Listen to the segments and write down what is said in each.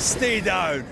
Stay down.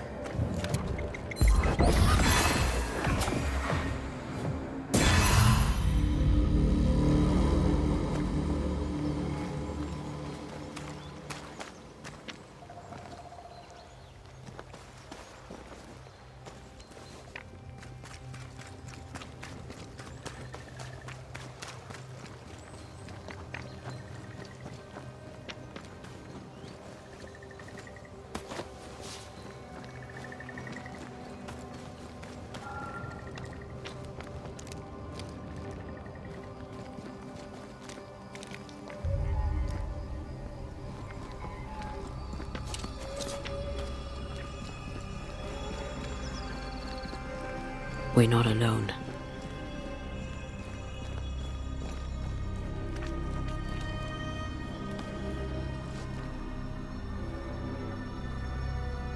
We're not alone.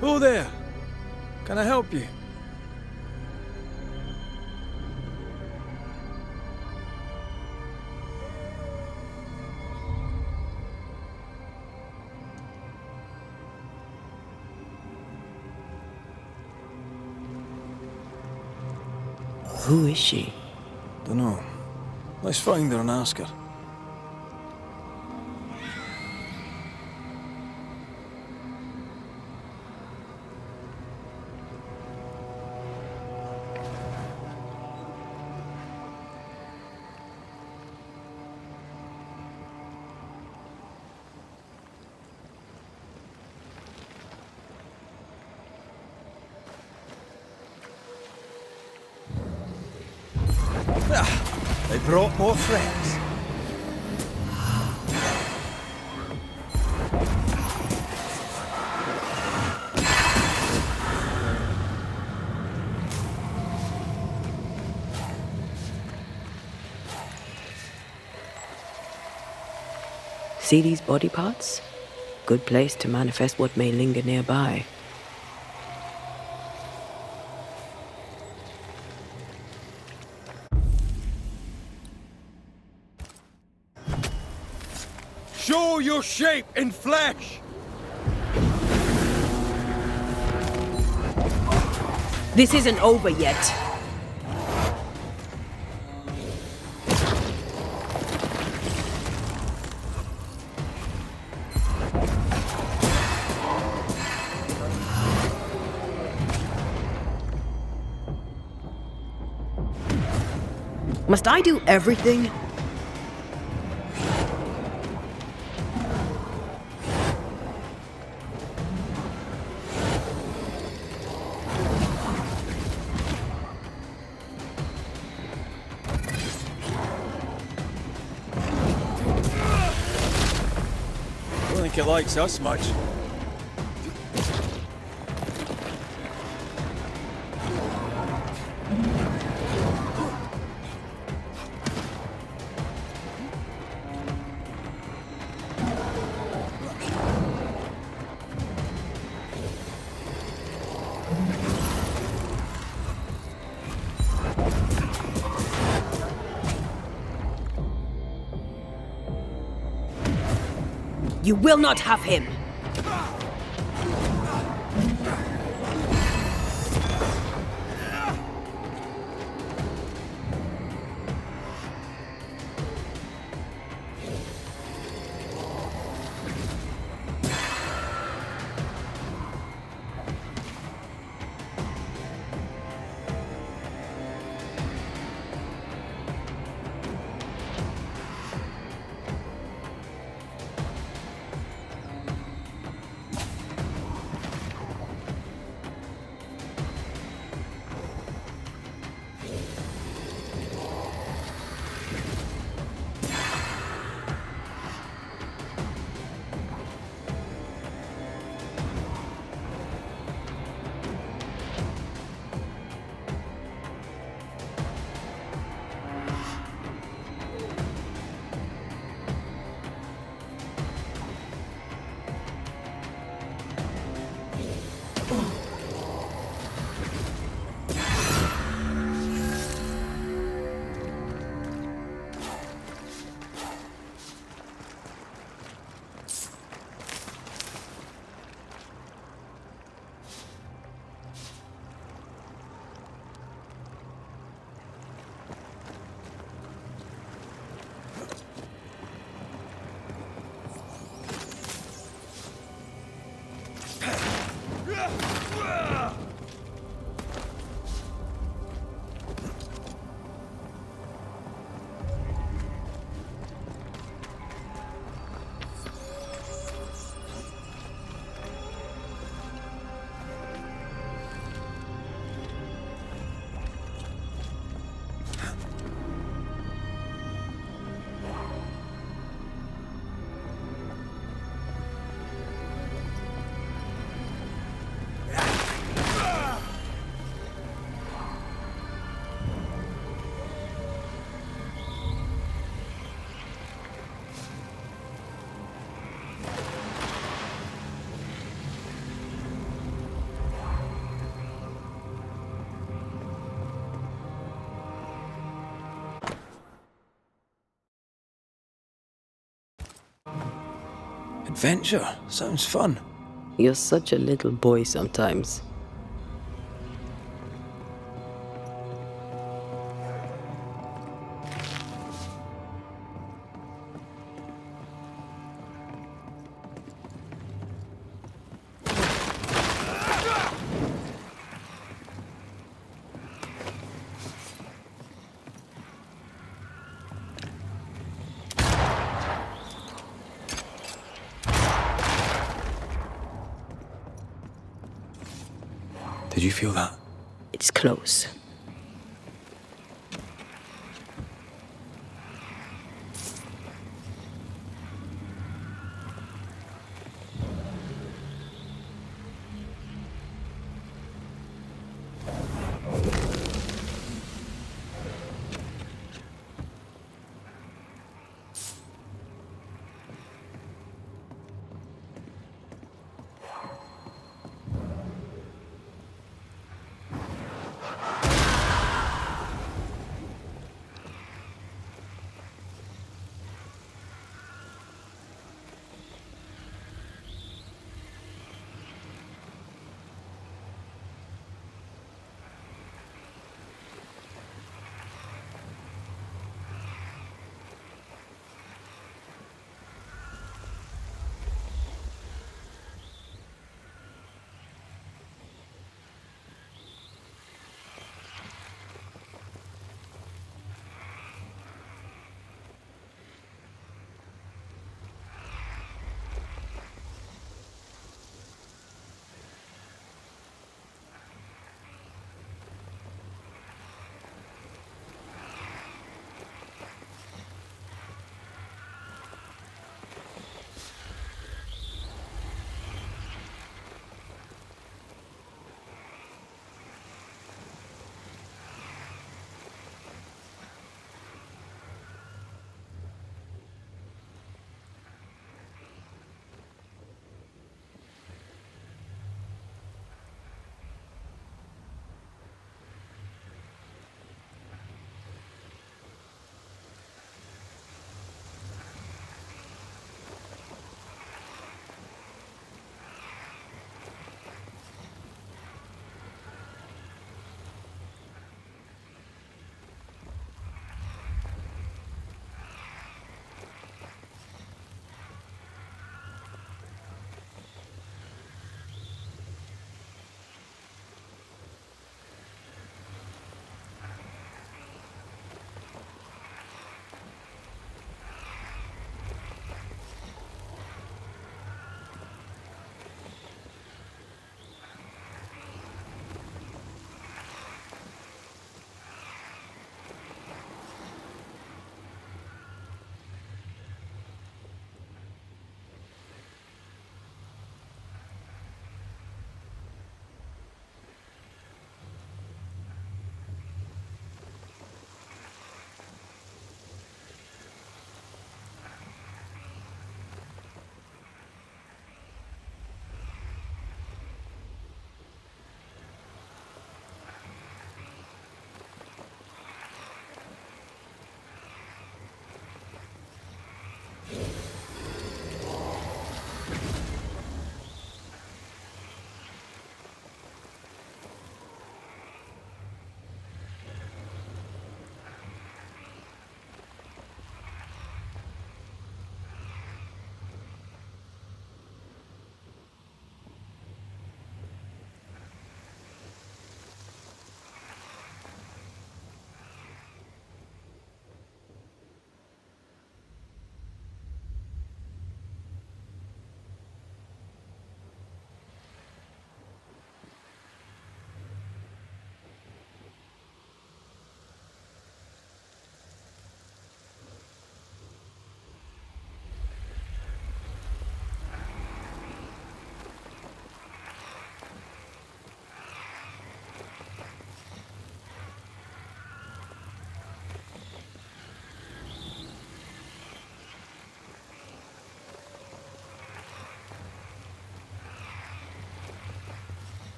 Oh there. Can I help you? Who is she? Dunno. Let's find her and ask her. They brought more friends. See these body parts? Good place to manifest what may linger nearby. Show your shape in flesh! This isn't over yet. Must I do everything? Don't think it likes us much. You will not have him! Adventure. Sounds fun. You're such a little boy sometimes. Did you feel that? It's close.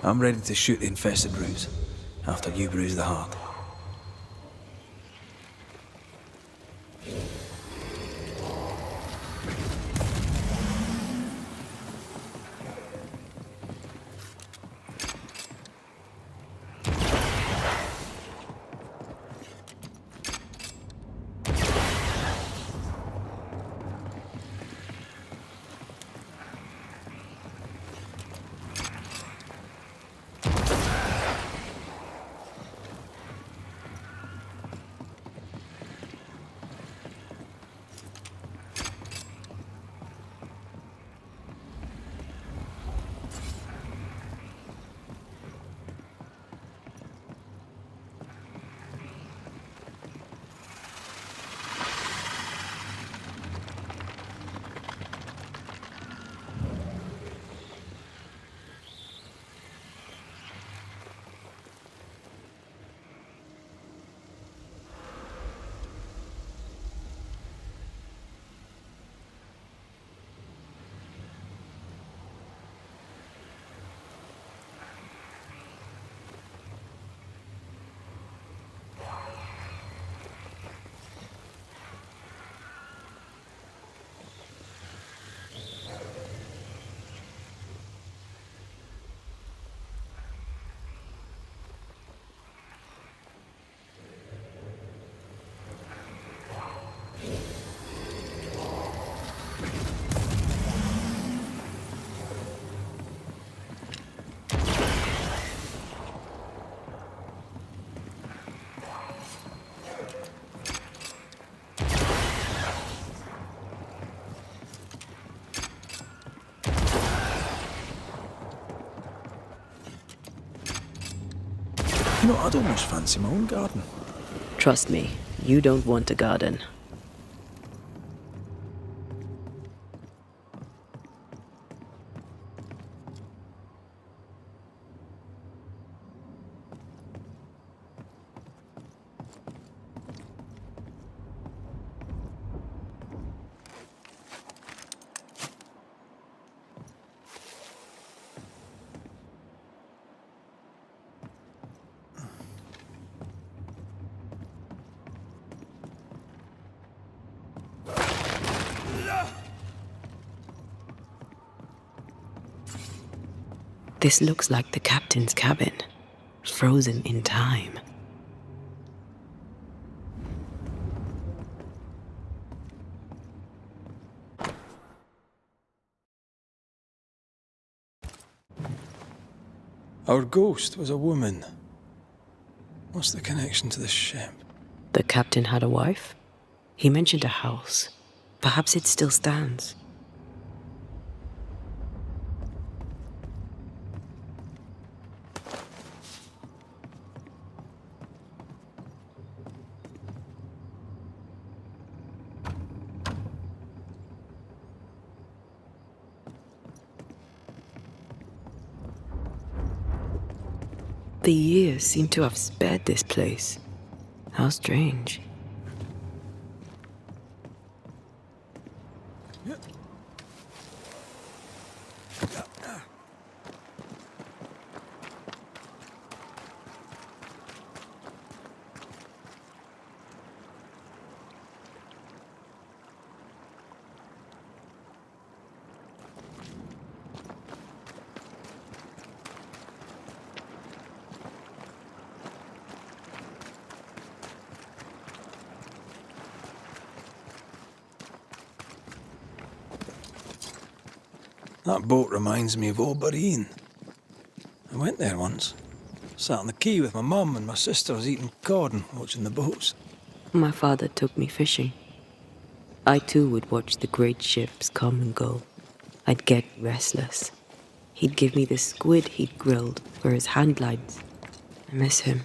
I'm ready to shoot the infested roots after you bruise the heart. You know, I'd almost fancy my own garden. Trust me, you don't want a garden. This looks like the captain's cabin, frozen in time. Our ghost was a woman. What's the connection to the ship? The captain had a wife? He mentioned a house. Perhaps it still stands. The years seem to have spared this place. How strange. That boat reminds me of Old Bareen. I went there once. Sat on the quay with my mum and my sisters eating cod and watching the boats. My father took me fishing. I too would watch the great ships come and go. I'd get restless. He'd give me the squid he'd grilled for his hand lines. I miss him.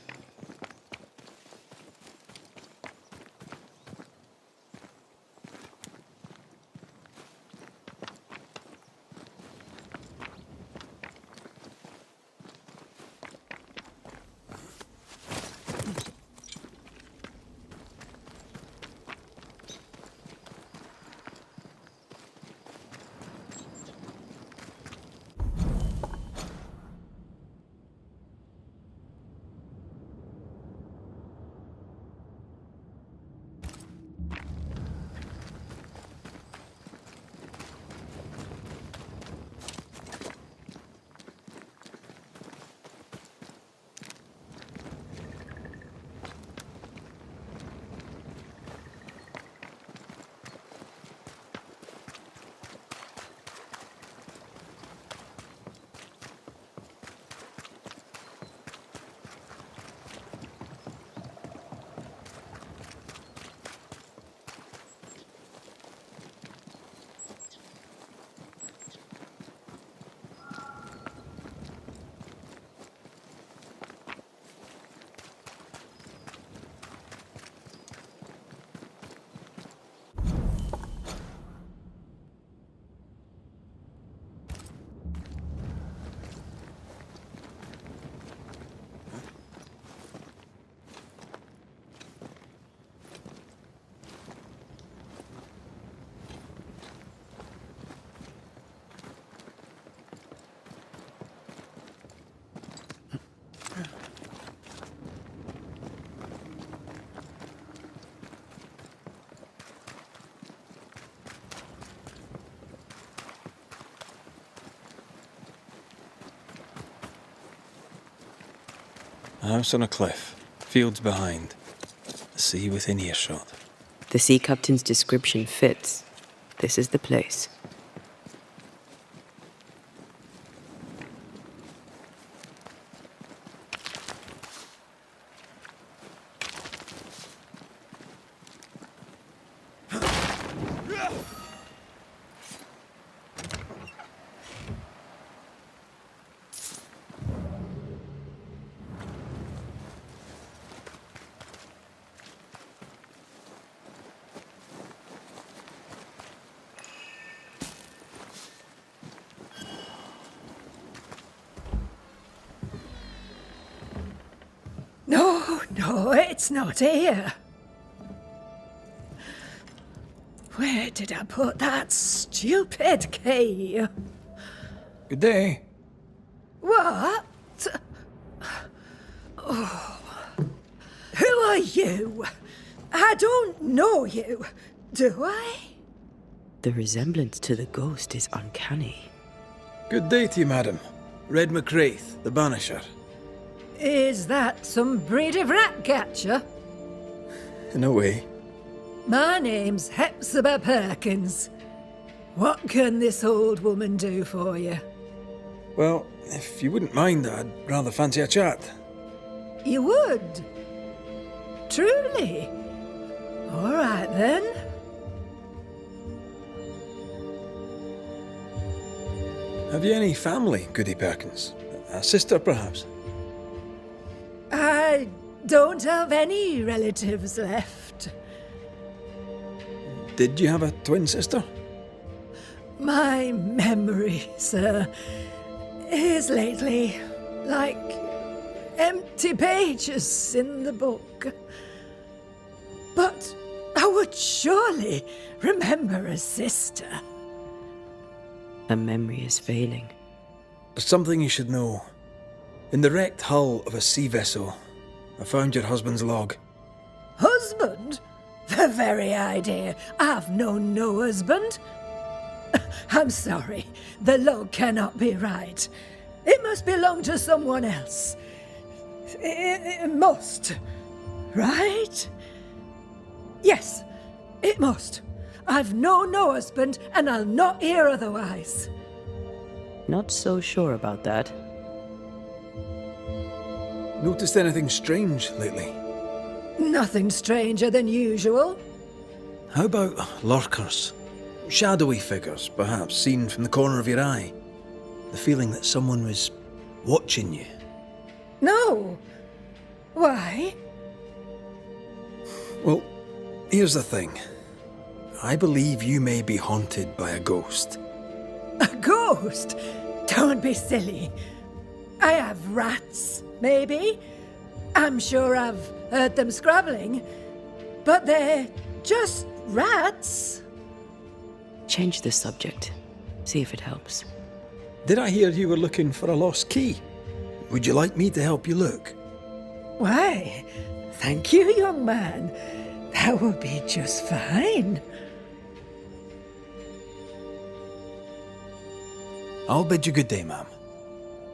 A house on a cliff, fields behind, the sea within earshot. The sea captain's description fits. This is the place. No, it's not here. Where did I put that stupid key? Good day. What? Oh. Who are you? I don't know you, do I? The resemblance to the ghost is uncanny. Good day to you, madam. Red McCraith, the Banisher. Is that some breed of rat catcher? In a way. My name's Hepzibah Perkins. What can this old woman do for you? Well, if you wouldn't mind, I'd rather fancy a chat. You would? Truly? All right, then. Have you any family, Goody Perkins? A sister, perhaps? I don't have any relatives left. Did you have a twin sister? My memory, sir, is lately like empty pages in the book. But I would surely remember a sister. A memory is failing. There's something you should know. In the wrecked hull of a sea vessel, I found your husband's log. Husband? The very idea. I've known no husband. I'm sorry. The log cannot be right. It must belong to someone else. It must. Right? Yes, it must. I've known no husband, and I'll not hear otherwise. Not so sure about that. Noticed anything strange lately? Nothing stranger than usual. How about lurkers? Shadowy figures, perhaps, seen from the corner of your eye. The feeling that someone was watching you. No. Why? Well, here's the thing. I believe you may be haunted by a ghost. A ghost? Don't be silly. I have rats, maybe. I'm sure I've heard them scrabbling. But they're just rats. Change the subject. See if it helps. Did I hear you were looking for a lost key? Would you like me to help you look? Why, thank you, young man. That would be just fine. I'll bid you good day, ma'am.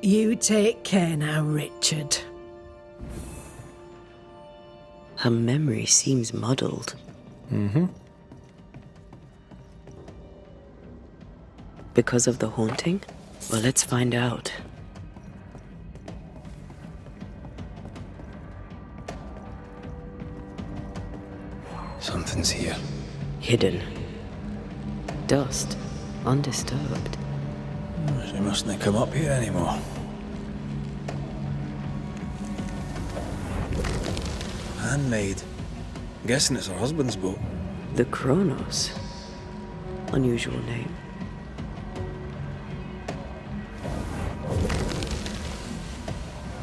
You take care now, Richard. Her memory seems muddled. Mm-hmm. Because of the haunting? Well, let's find out. Something's here. Hidden. Dust. Undisturbed. She mustn't come up here anymore. Handmade. Guessing it's her husband's boat. The Kronos. Unusual name.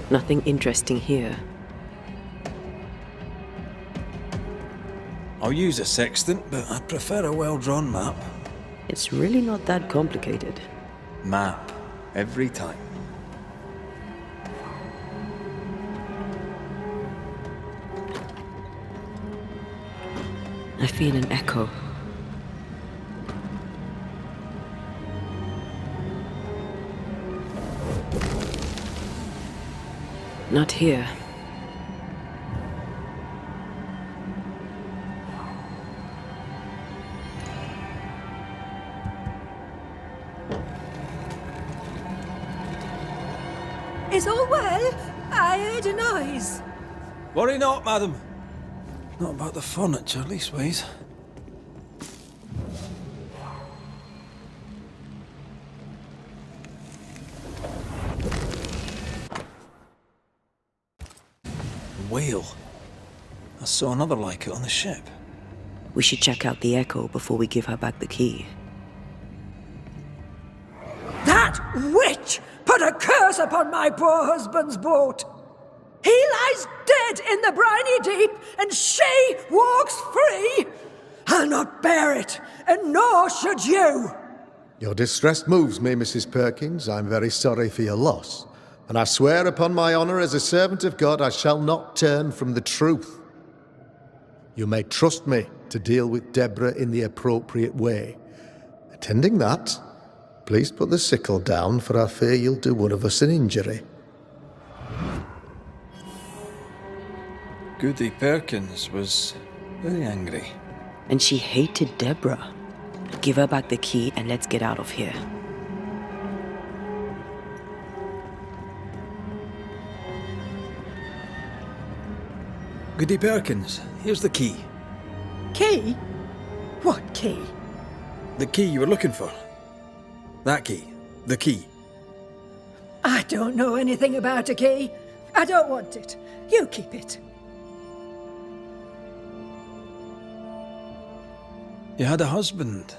Nothing interesting here. I'll use a sextant, but I'd prefer a well-drawn map. It's really not that complicated. Map. Every time. I feel an echo. Not here. Is all well? I heard a noise. Worry not, madam. Not about the furniture, leastways. Whale. I saw another like it on the ship. We should check out the Echo before we give her back the key. That witch put a curse upon my poor husband's boat. He lies dead in the briny deep, and she walks free. I'll not bear it, and nor should you. Your distress moves me, Mrs. Perkins. I'm very sorry for your loss. And I swear upon my honour as a servant of God, I shall not turn from the truth. You may trust me to deal with Deborah in the appropriate way. Attending that, please put the sickle down, for I fear you'll do one of us an injury. Goody Perkins was very angry. And she hated Deborah. Give her back the key and let's get out of here. Goody Perkins, here's the key. Key? What key? The key you were looking for. That key. The key. I don't know anything about a key. I don't want it. You keep it. You had a husband.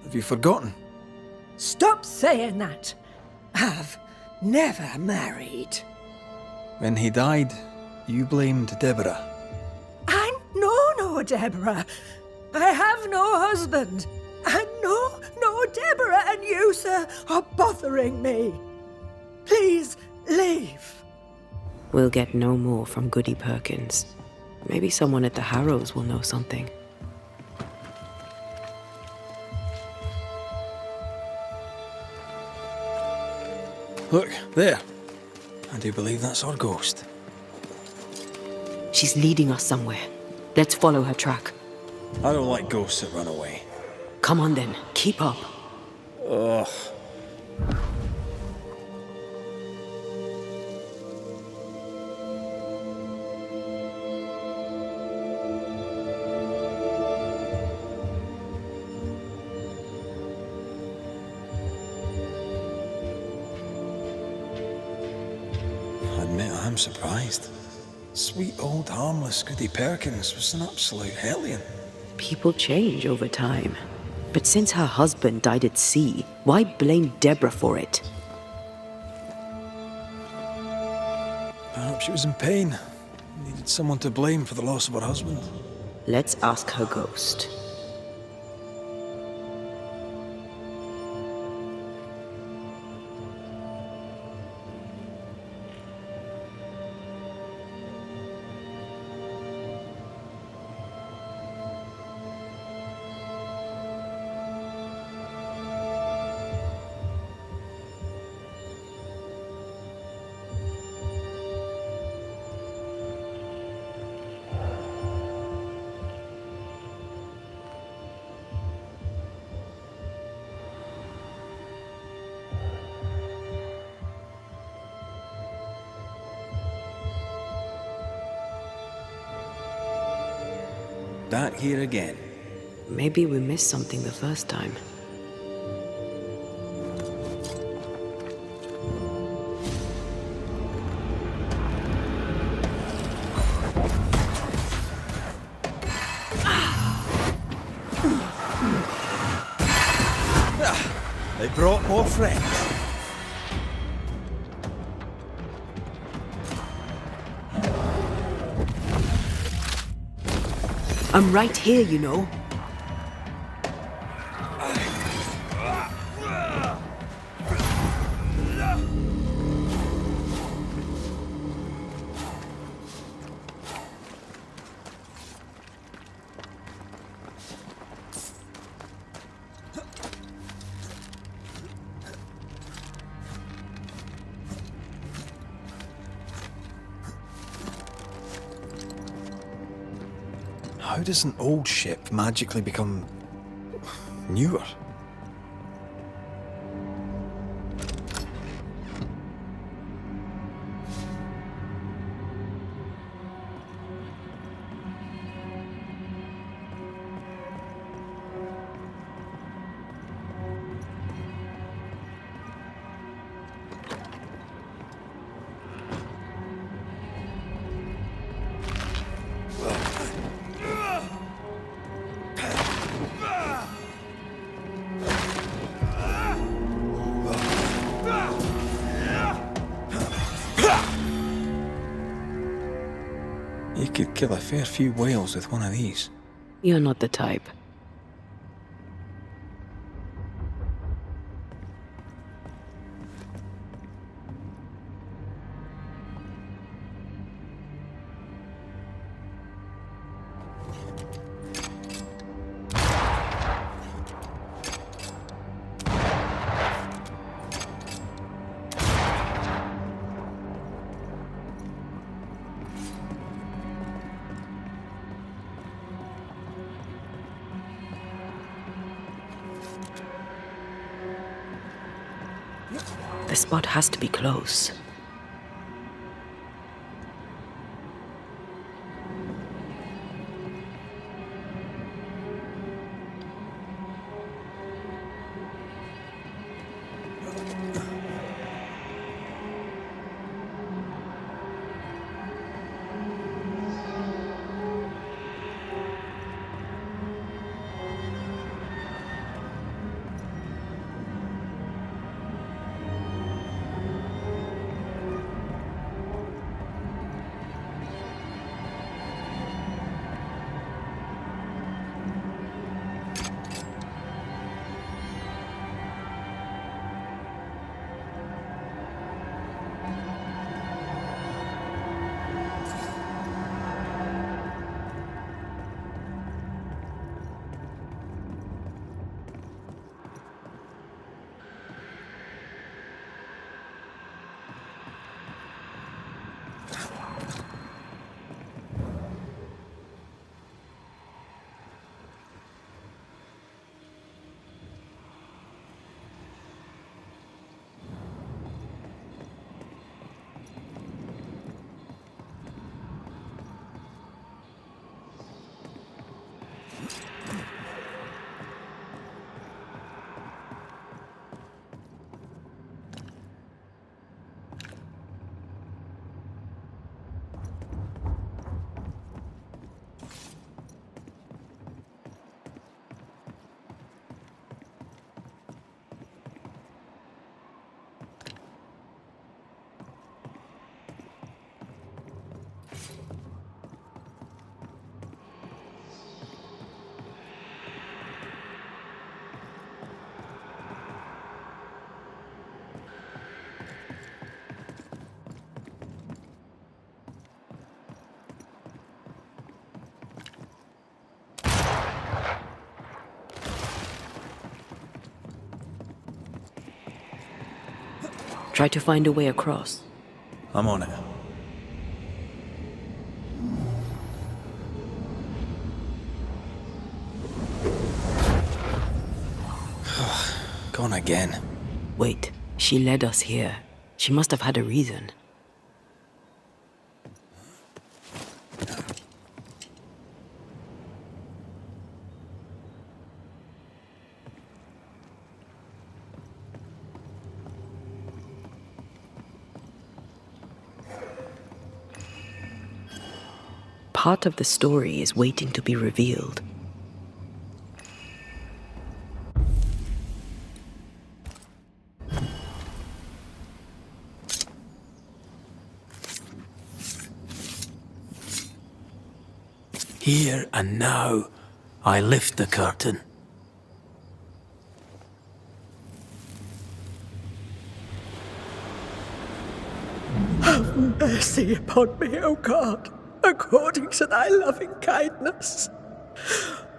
Have you forgotten? Stop saying that. I've never married. When he died, you blamed Deborah. I know no Deborah. I have no husband. I know no Deborah, and you, sir, are bothering me. Please leave. We'll get no more from Goody Perkins. Maybe someone at the Harrows will know something. Look, there. I do believe that's our ghost. She's leading us somewhere. Let's follow her track. I don't like ghosts that run away. Come on then, keep up. Ugh. I admit I'm surprised. Sweet old harmless Goody Perkins was an absolute hellion. People change over time. But since her husband died at sea, why blame Deborah for it? Perhaps she was in pain. Needed someone to blame for the loss of her husband. Let's ask her ghost. That here again. Maybe we missed something the first time. They brought more friends. I'm right here, you know. How does an old ship magically become newer? could kill a fair few whales with one of these. You're not the type. The spot has to be close. Try to find a way across. I'm on it. Gone again. Wait, she led us here. She must have had a reason. Part of the story is waiting to be revealed. Here and now, I lift the curtain. Have mercy upon me, O God, according to thy loving kindness.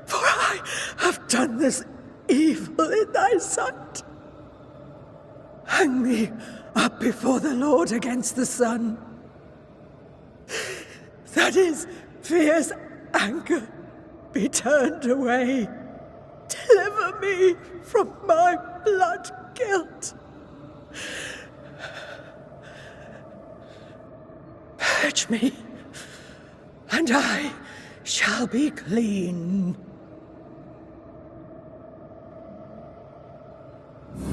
For I have done this evil in thy sight. Hang me up before the Lord against the sun, that his fierce anger be turned away. Deliver me from my blood guilt. Purge me, and I shall be clean.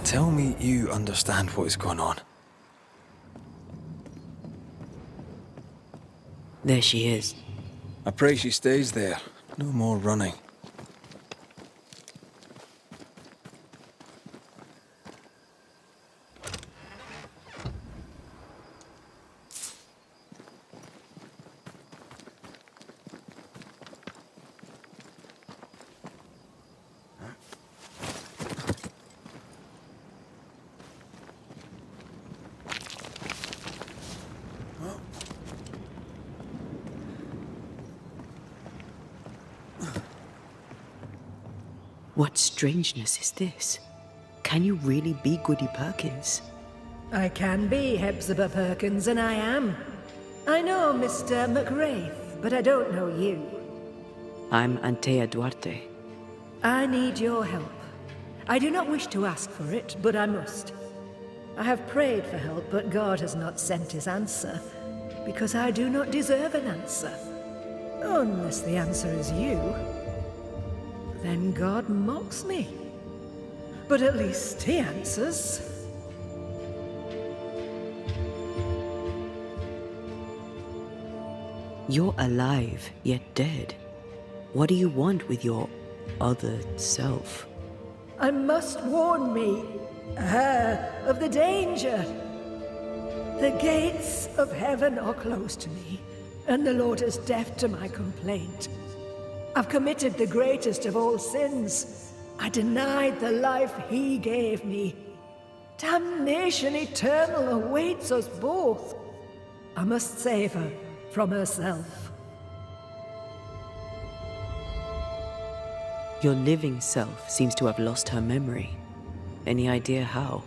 Tell me you understand what is going on. There she is. I pray she stays there. No more running. What strangeness is this? Can you really be Goody Perkins? I can be Hepzibah Perkins, and I am. I know Mr. McWraith, but I don't know you. I'm Antea Duarte. I need your help. I do not wish to ask for it, but I must. I have prayed for help, but God has not sent his answer, because I do not deserve an answer. Unless the answer is you. Then God mocks me. But at least he answers. You're alive, yet dead. What do you want with your other self? I must warn me, of the danger. The gates of heaven are closed to me, and the Lord is deaf to my complaint. I've committed the greatest of all sins. I denied the life he gave me. Damnation eternal awaits us both. I must save her from herself. Your living self seems to have lost her memory. Any idea how?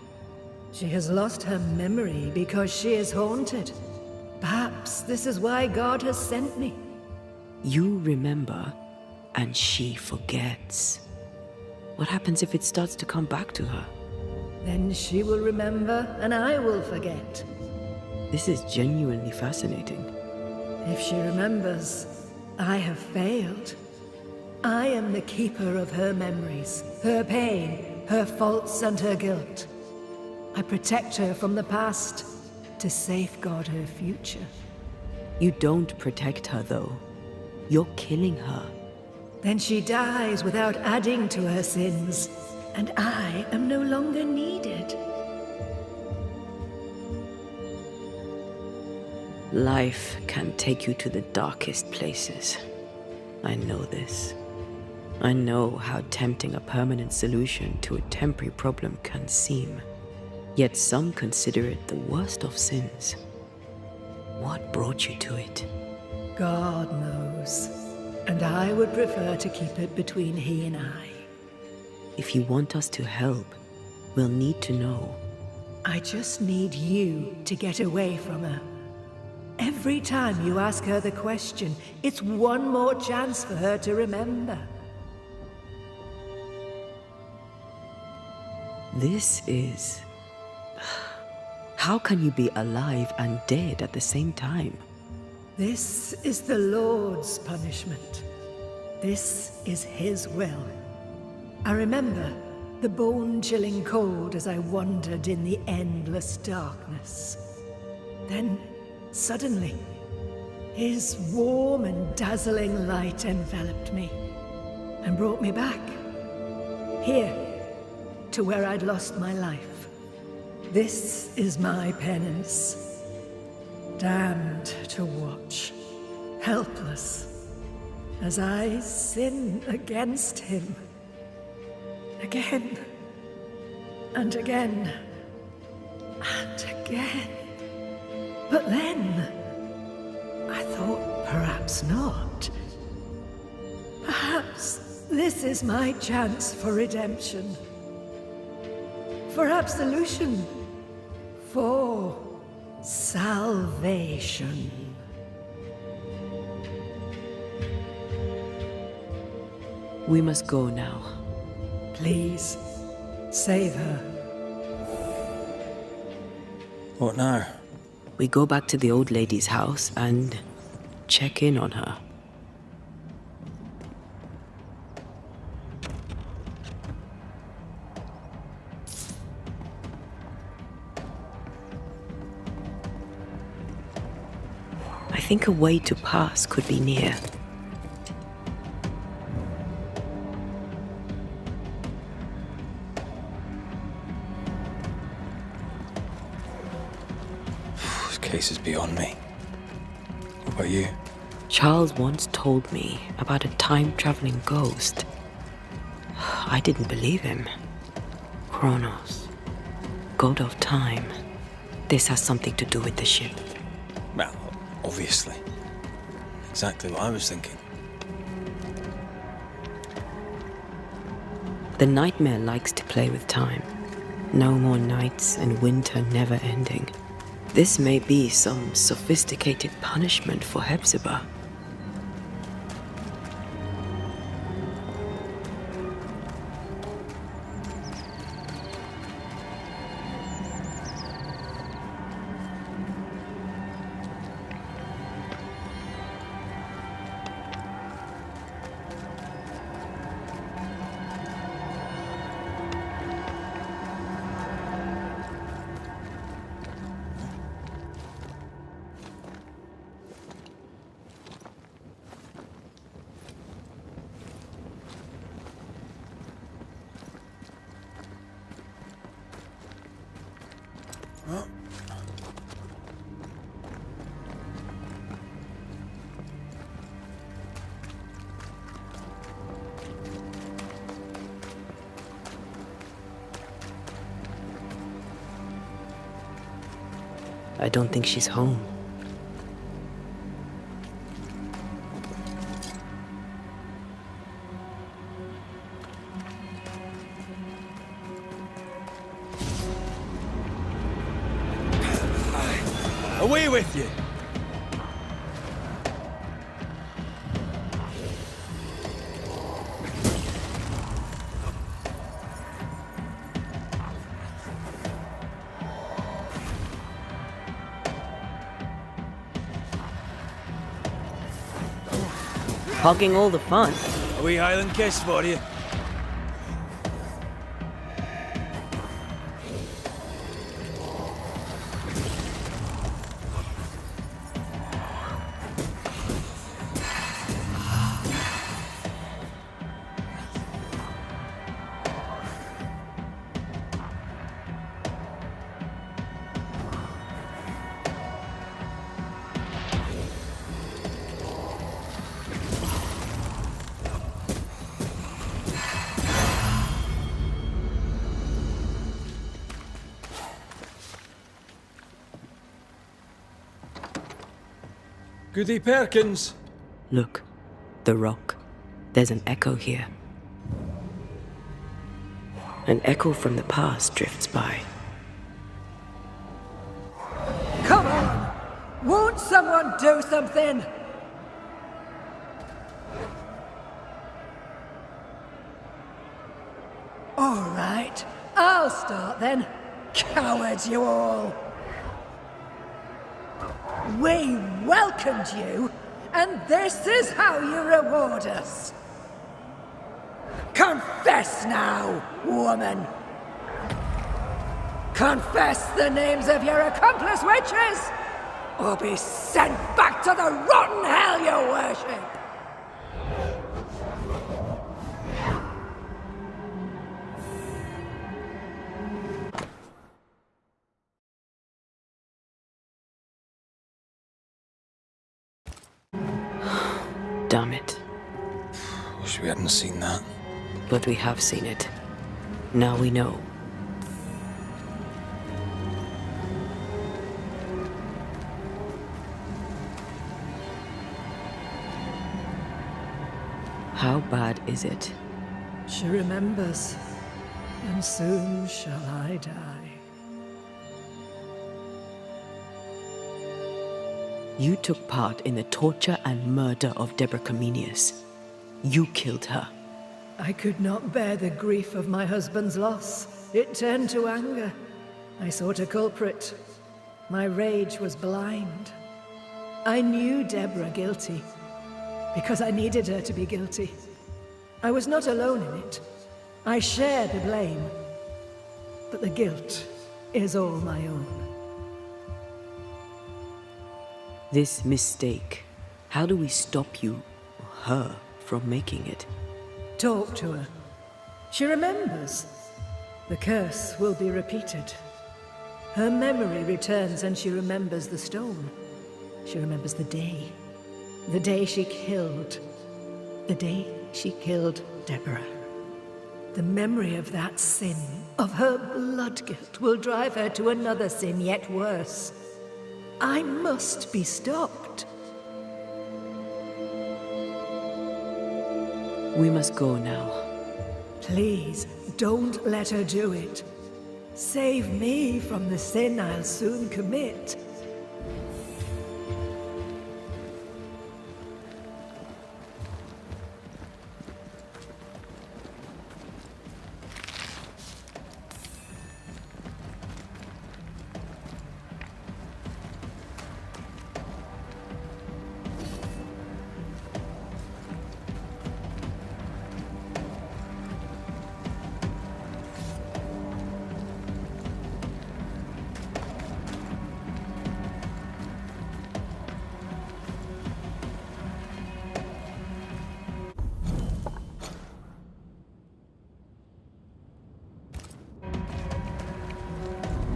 She has lost her memory because she is haunted. Perhaps this is why God has sent me. You remember, and she forgets. What happens if it starts to come back to her? Then she will remember, and I will forget. This is genuinely fascinating. If she remembers, I have failed. I am the keeper of her memories, her pain, her faults and her guilt. I protect her from the past to safeguard her future. You don't protect her, though. You're killing her. Then she dies without adding to her sins, and I am no longer needed. Life can take you to the darkest places. I know this. I know how tempting a permanent solution to a temporary problem can seem. Yet some consider it the worst of sins. What brought you to it? God knows, and I would prefer to keep it between he and I. If you want us to help, we'll need to know. I just need you to get away from her. Every time you ask her the question, it's one more chance for her to remember. This is... How can you be alive and dead at the same time? This is the Lord's punishment. This is his will. I remember the bone-chilling cold as I wandered in the endless darkness. Then, suddenly, his warm and dazzling light enveloped me and brought me back, here, to where I'd lost my life. This is my penance. Damned to watch, helpless, as I sin against him. Again, and again, and again. But then, I thought perhaps not. Perhaps this is my chance for redemption. For absolution. For salvation. We must go now. Please, save her. What now? We go back to the old lady's house and check in on her. I think a way to pass could be near. This case is beyond me. What about you? Charles once told me about a time-traveling ghost. I didn't believe him. Kronos, god of time. This has something to do with the ship. Well, obviously. Exactly what I was thinking. The nightmare likes to play with time. No more nights and winter never ending. This may be some sophisticated punishment for Hepzibah. I don't think she's home. Away with you! Hogging all the fun. A wee Highland kiss for you. Goody Perkins. Look, the rock. There's an echo here. An echo from the past drifts by. Come on! Won't someone do something? All right, I'll start then. Cowards, you all! We welcomed you, and this is how you reward us. Confess now, woman! Confess the names of your accomplice witches, or be sent back to the rotten hell you worship! Damn it. Wish we hadn't seen that. But we have seen it. Now we know. How bad is it? She remembers, and soon shall I die. You took part in the torture and murder of Deborah Comenius. You killed her. I could not bear the grief of my husband's loss. It turned to anger. I sought a culprit. My rage was blind. I knew Deborah guilty, because I needed her to be guilty. I was not alone in it. I share the blame, but the guilt is all my own. This mistake, how do we stop you, her, from making it? Talk to her. She remembers. The curse will be repeated. Her memory returns and she remembers the stone. She remembers the day. The day she killed. The day she killed Deborah. The memory of that sin, of her blood guilt, will drive her to another sin yet worse. I must be stopped. We must go now. Please, don't let her do it. Save me from the sin I'll soon commit.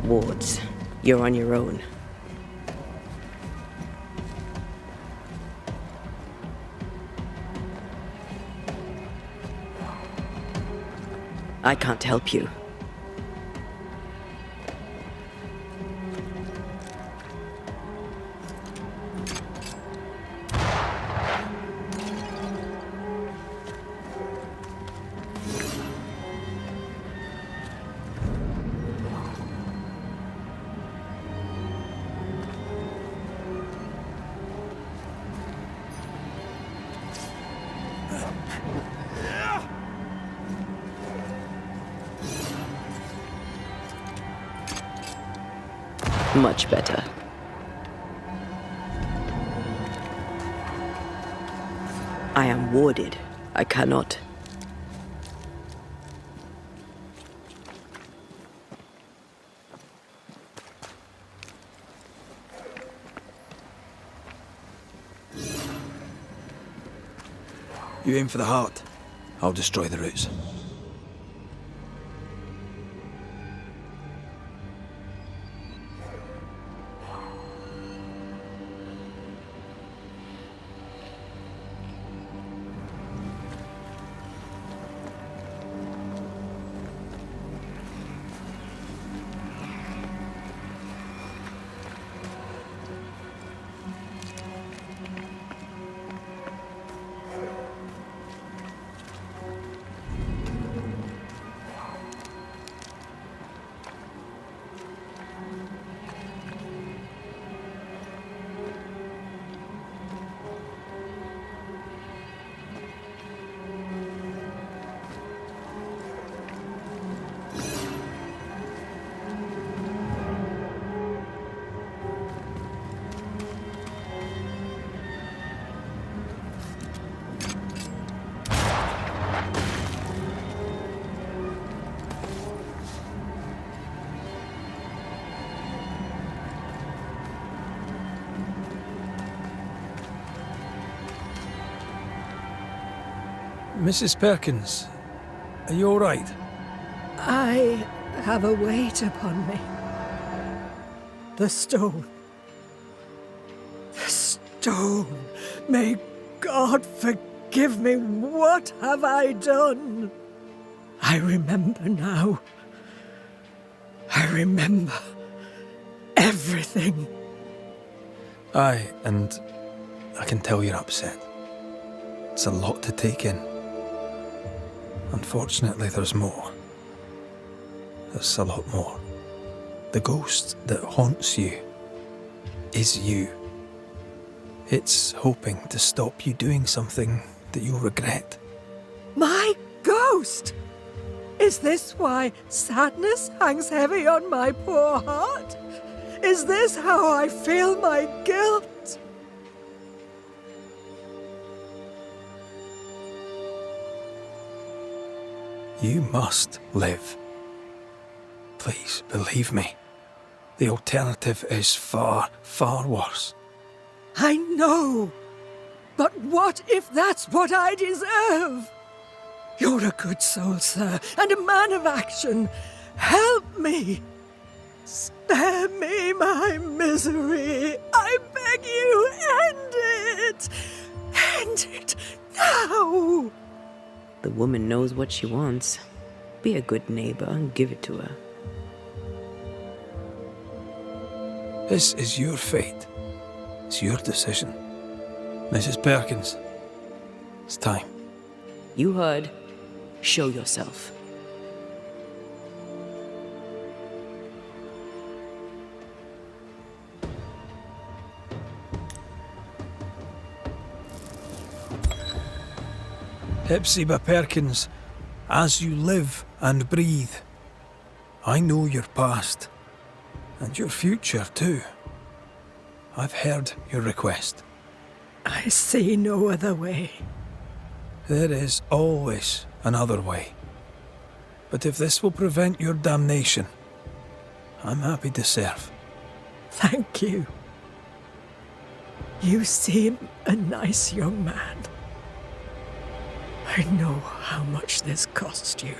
Wards, you're on your own. I can't help you. Much better. I am warded. I cannot. You aim for the heart. I'll destroy the roots. Mrs. Perkins, are you all right? I have a weight upon me. The stone. The stone. May God forgive me. What have I done? I remember now. I remember everything. Aye, and I can tell you're upset. It's a lot to take in. Unfortunately, there's more. There's a lot more. The ghost that haunts you is you. It's hoping to stop you doing something that you'll regret. My ghost! Is this why sadness hangs heavy on my poor heart? Is this how I feel my guilt? You must live. Please, believe me. The alternative is far, far worse. I know. But what if that's what I deserve? You're a good soul, sir, and a man of action. Help me. Spare me my misery. I beg you, end it. End it now. The woman knows what she wants. Be a good neighbor and give it to her. This is your fate. It's your decision. Mrs. Perkins, it's time. You heard. Show yourself. Hepzibah Perkins, as you live and breathe, I know your past, and your future too. I've heard your request. I see no other way. There is always another way. But if this will prevent your damnation, I'm happy to serve. Thank you. You seem a nice young man. I know how much this cost you.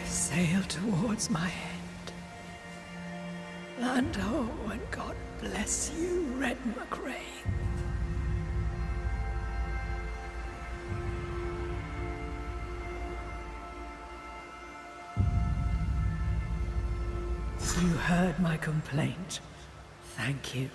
Sail towards my end. Land ho, and God bless you, Red McRae. You heard my complaint. Thank you.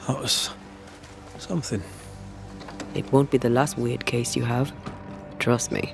That was something. It won't be the last weird case you have. Trust me.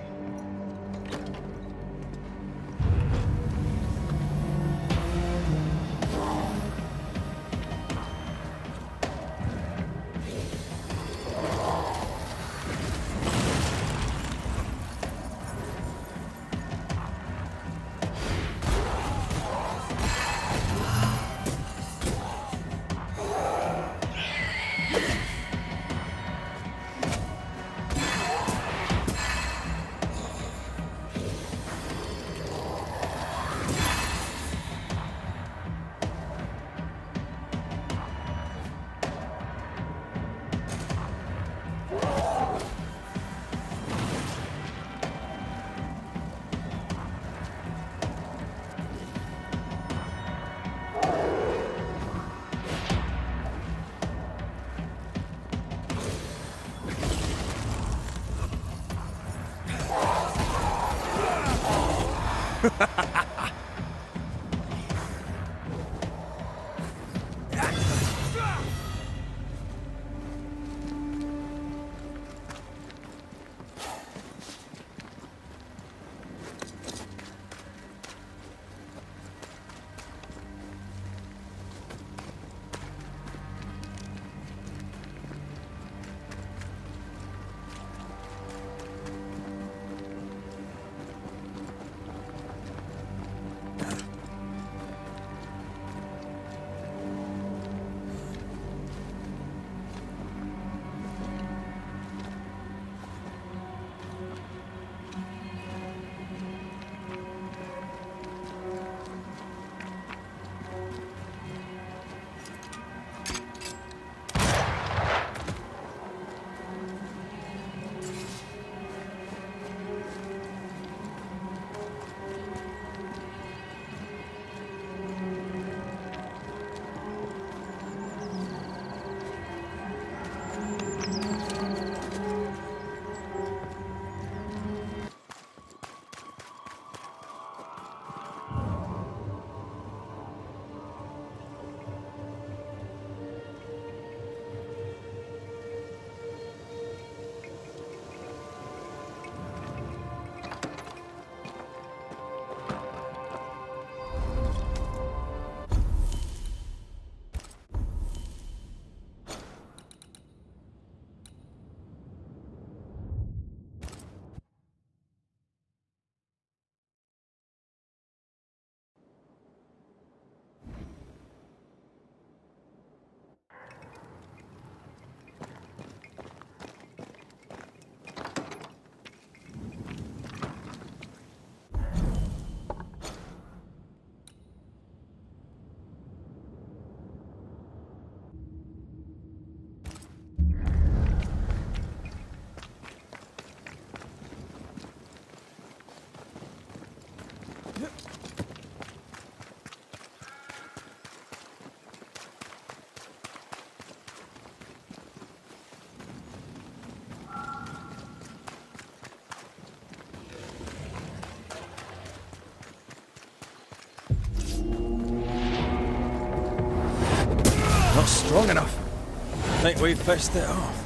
Not strong enough. Think we've pissed it off.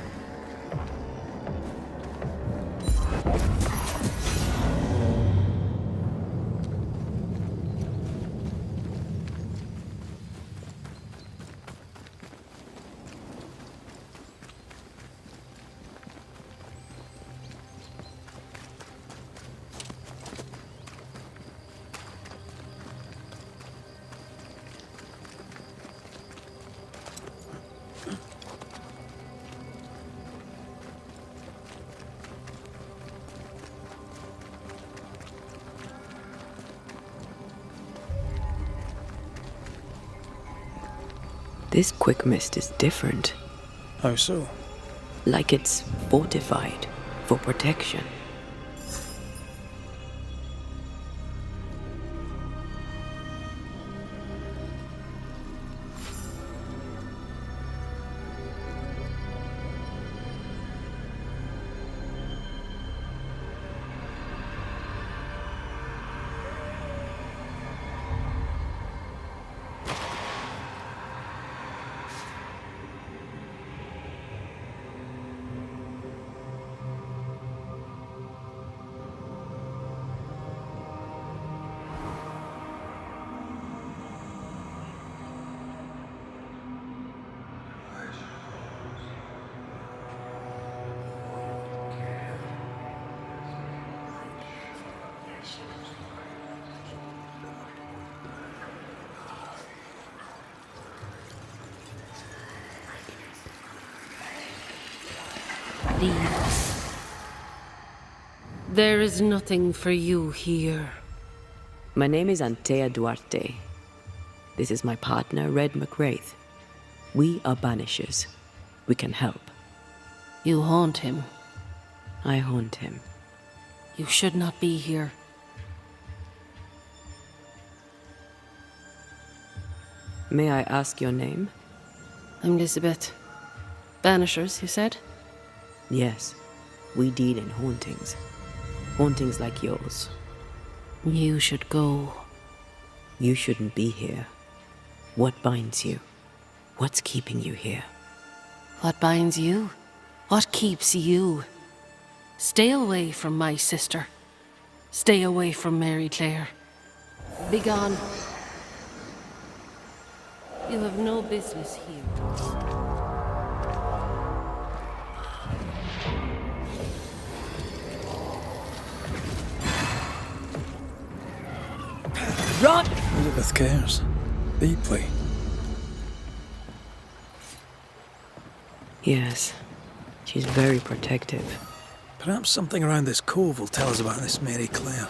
This quick mist is different. How so? Like it's fortified for protection. Leave. There is nothing for you here. My name is Antea Duarte. This is my partner, Red McWraith. We are Banishers. We can help. You haunt him. I haunt him. You should not be here. May I ask your name? I'm Elizabeth. Banishers, you said? Yes, we deal in hauntings. Hauntings like yours. You should go. You shouldn't be here. What binds you? What's keeping you here? What binds you? What keeps you? Stay away from my sister. Stay away from Mary Claire. Be gone. You have no business here. Run! Elizabeth cares. Deeply. Yes, she's very protective. Perhaps something around this cove will tell us about this Mary Claire.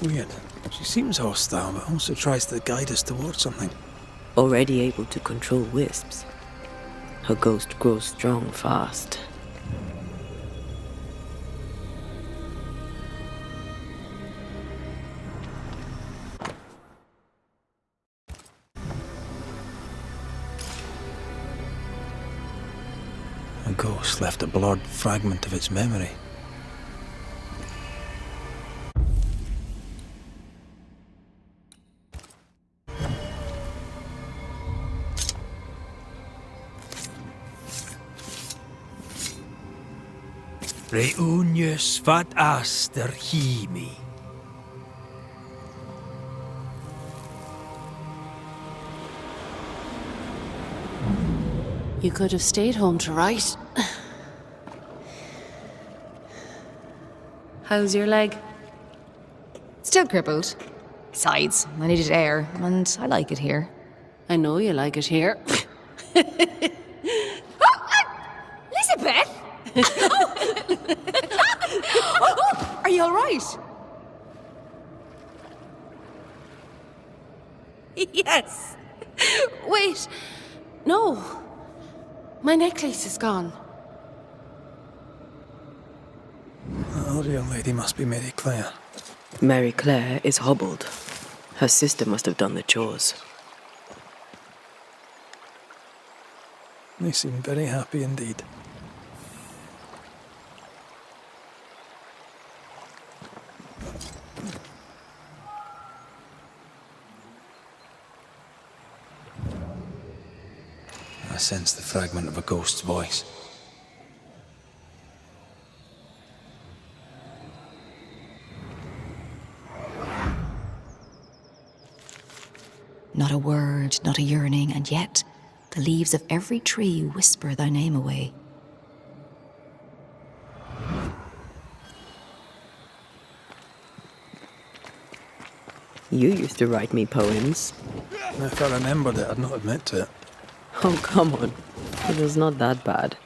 Weird. She seems hostile, but also tries to guide us towards something. Already able to control wisps. Her ghost grows strong fast. A ghost left a blurred fragment of its memory. Reunius vat aster himi. You could have stayed home to write. How's your leg? Still crippled. Besides, I needed air, and I like it here. I know you like it here. Elizabeth! Are you all right? Yes. Wait. No. My necklace is gone. The real lady must be Mary Claire. Mary Claire is hobbled. Her sister must have done the chores. They seem very happy indeed. I sense the fragment of a ghost's voice. Not a word, not a yearning, and yet the leaves of every tree whisper thy name away. You used to write me poems. If I remembered it, I'd not admit to it. Oh, come on. It was not that bad.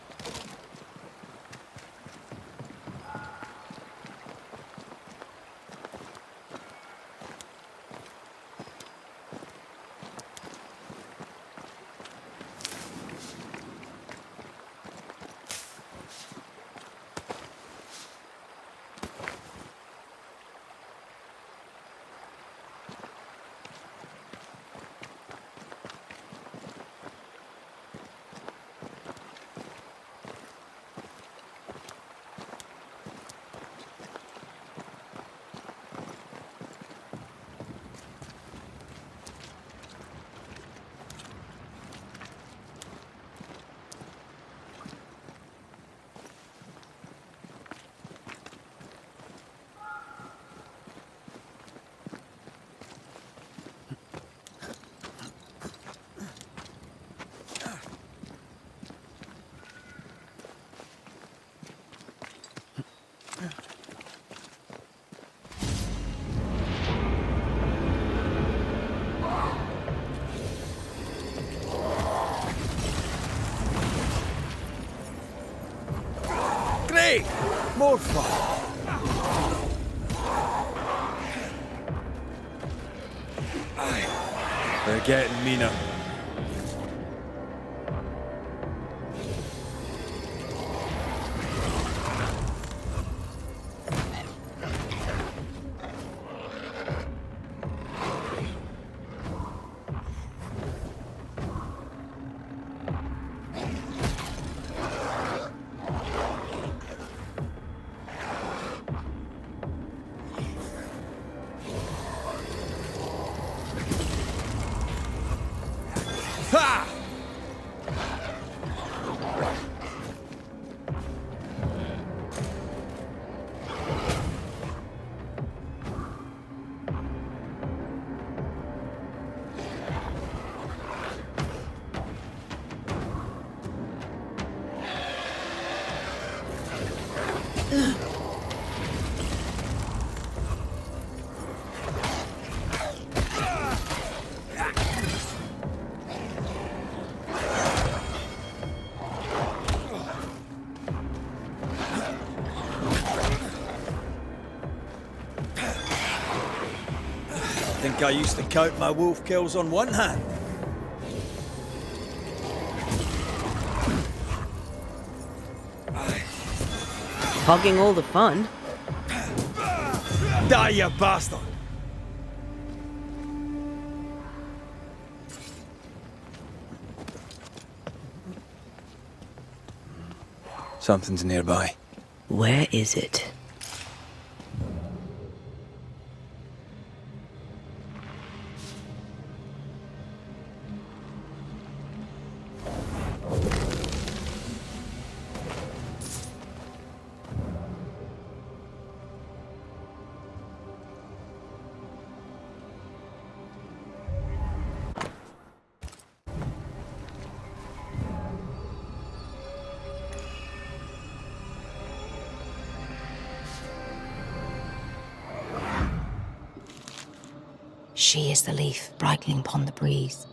Great! More fun! They're getting meaner. Ha! I think I used to count my wolf kills on one hand. Hogging all the fun. Die, you bastard! Something's nearby. Where is it? She is the leaf brightening upon the breeze.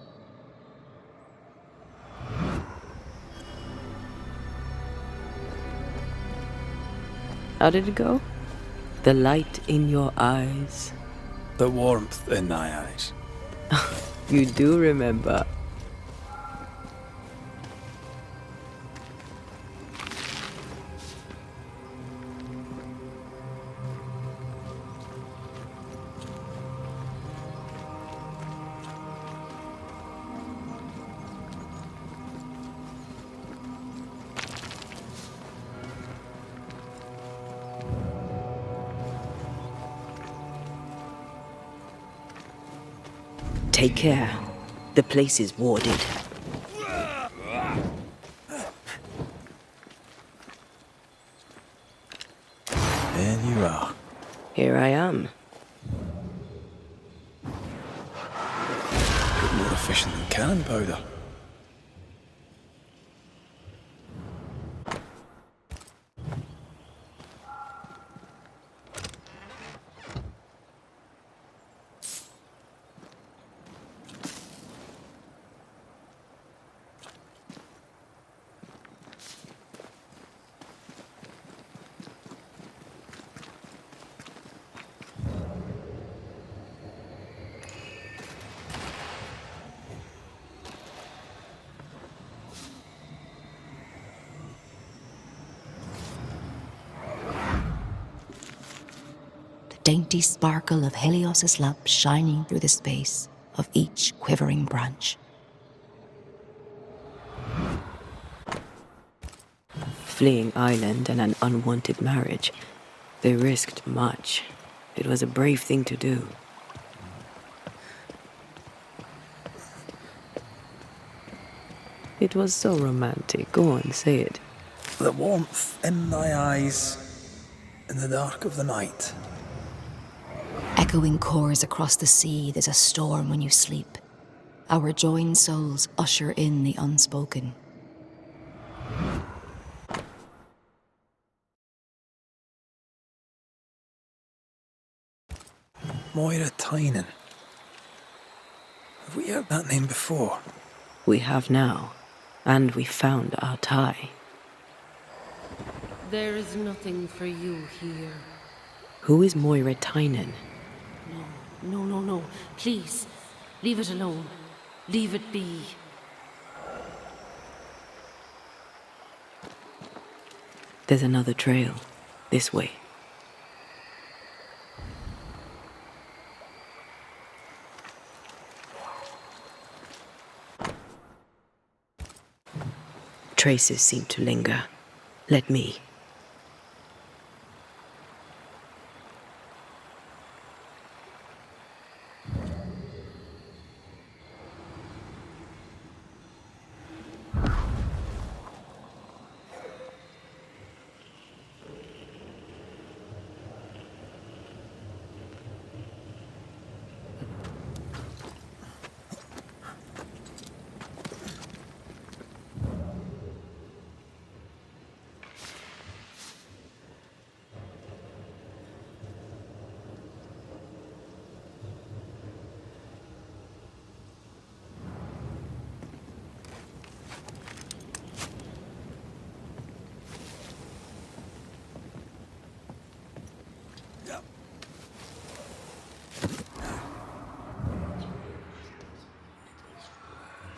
How did it go? The light in your eyes. The warmth in thy eyes. You do remember. Take care. The place is warded. There you are. Here I am. Bit more efficient than cannon powder. Dainty sparkle of Helios's lamp shining through the space of each quivering branch. Fleeing island and an unwanted marriage. They risked much. It was a brave thing to do. It was so romantic. Go on, say it. The warmth in thy eyes in the dark of the night. Echoing chorus across the sea, there's a storm when you sleep. Our joined souls usher in the unspoken. Moira Tynan. Have we heard that name before? We have now, and we found our tie. There is nothing for you here. Who is Moira Tynan? No. Please, leave it alone. Leave it be. There's another trail. This way. Traces seem to linger. Let me.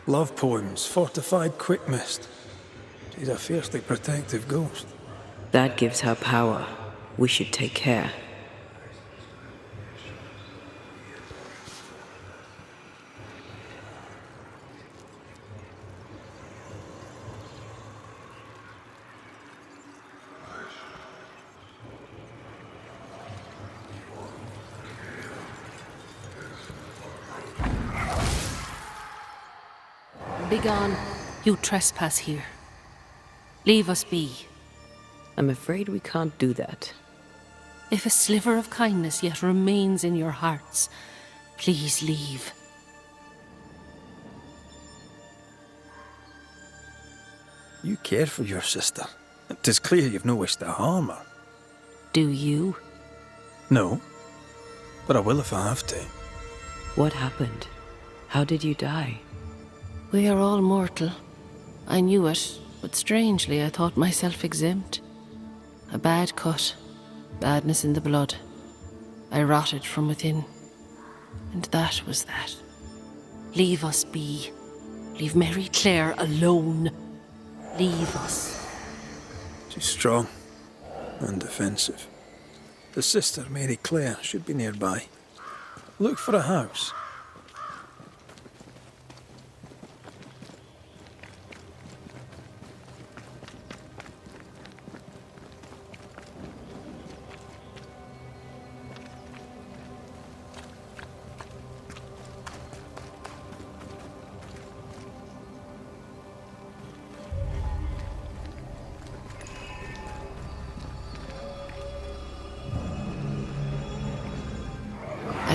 Love poems, fortified quick mist. She's a fiercely protective ghost. That gives her power. We should take care. Begone. You trespass here. Leave us be. I'm afraid we can't do that. If a sliver of kindness yet remains in your hearts, please leave. You care for your sister. 'Tis clear you've no wish to harm her. Do you? No, but I will if I have to. What happened? How did you die? We are all mortal. I knew it, but strangely I thought myself exempt. A bad cut, badness in the blood. I rotted from within. And that was that. Leave us be. Leave Mary Claire alone. Leave us. She's strong and defensive. The sister, Mary Claire, should be nearby. Look for a house.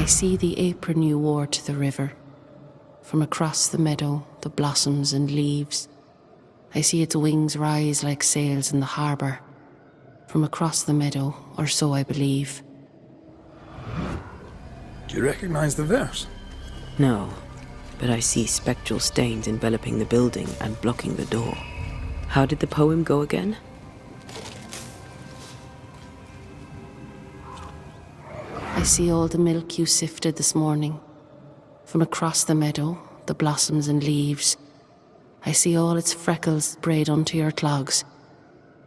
I see the apron you wore to the river. From across the meadow, the blossoms and leaves. I see its wings rise like sails in the harbour. From across the meadow, or so I believe. Do you recognize the verse? No, but I see spectral stains enveloping the building and blocking the door. How did the poem go again? I see all the milk you sifted this morning. From across the meadow, the blossoms and leaves. I see all its freckles braid onto your clogs.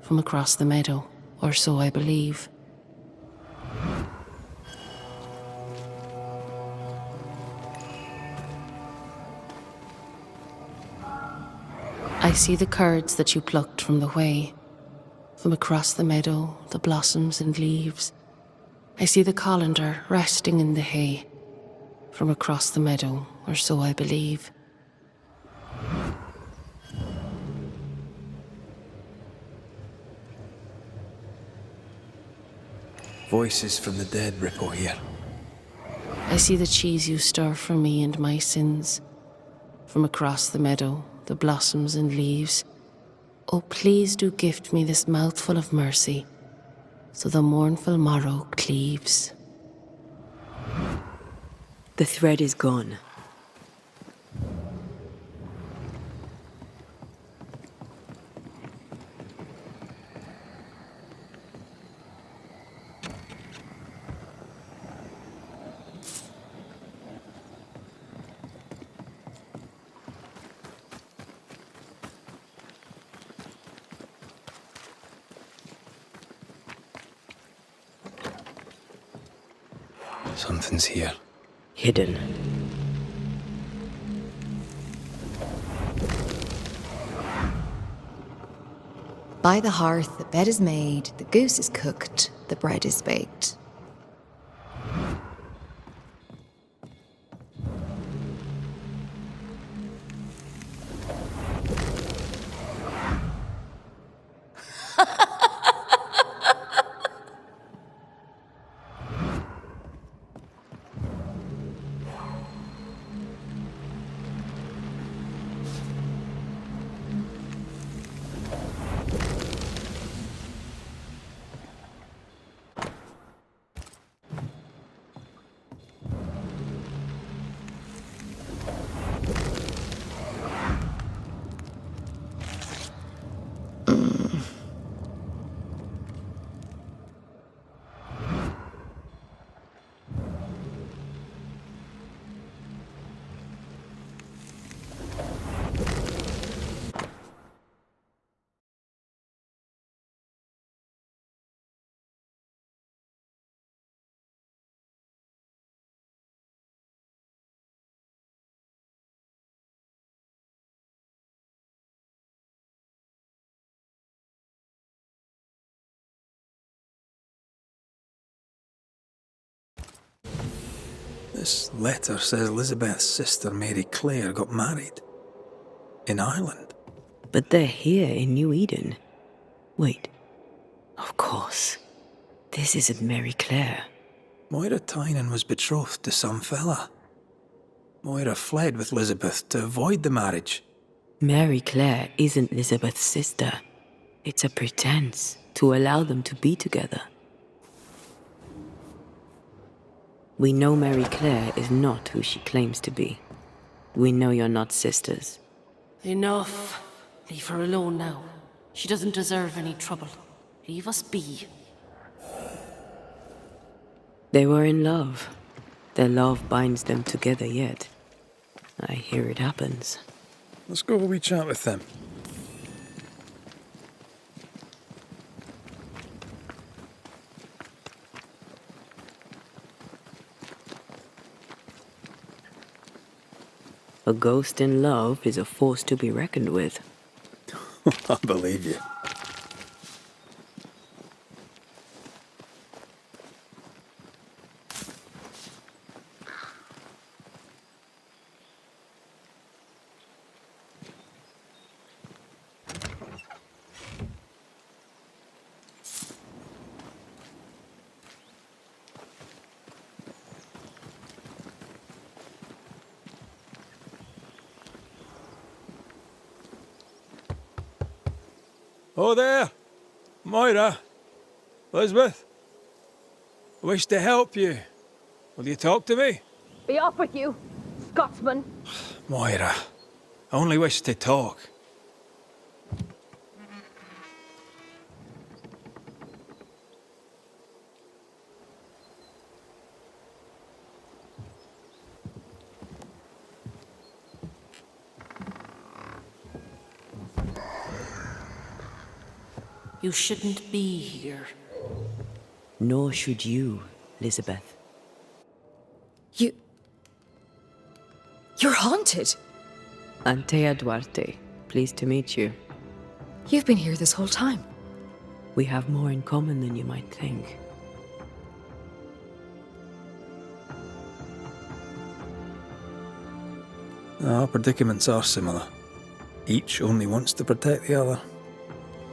From across the meadow, or so I believe. I see the curds that you plucked from the whey. From across the meadow, the blossoms and leaves. I see the colander resting in the hay. From across the meadow, or so I believe. Voices from the dead ripple here. I see the cheese you stir for me and my sins. From across the meadow, the blossoms and leaves. Oh, please do gift me this mouthful of mercy, so the mournful morrow cleaves. The thread is gone. Something's here. Hidden. By the hearth, the bed is made, the goose is cooked, the bread is baked. This letter says Elizabeth's sister Mary Clare got married. In Ireland. But they're here in New Eden. Wait. Of course. This isn't Mary Clare. Moira Tynan was betrothed to some fella. Moira fled with Elizabeth to avoid the marriage. Mary Clare isn't Elizabeth's sister. It's a pretense to allow them to be together. We know Mary Clare is not who she claims to be. We know you're not sisters. Enough. Leave her alone now. She doesn't deserve any trouble. Leave us be. They were in love. Their love binds them together yet. I hear it happens. Let's go have a wee chat with them. A ghost in love is a force to be reckoned with. I believe you. Oh there! Moira! Elizabeth! I wish to help you. Will you talk to me? Be off with you, Scotsman. Moira, I only wish to talk. You shouldn't be here. Nor should you, Elizabeth. You're haunted. Antea Duarte, pleased to meet you. You've been here this whole time. We have more in common than you might think. Our predicaments are similar. Each only wants to protect the other.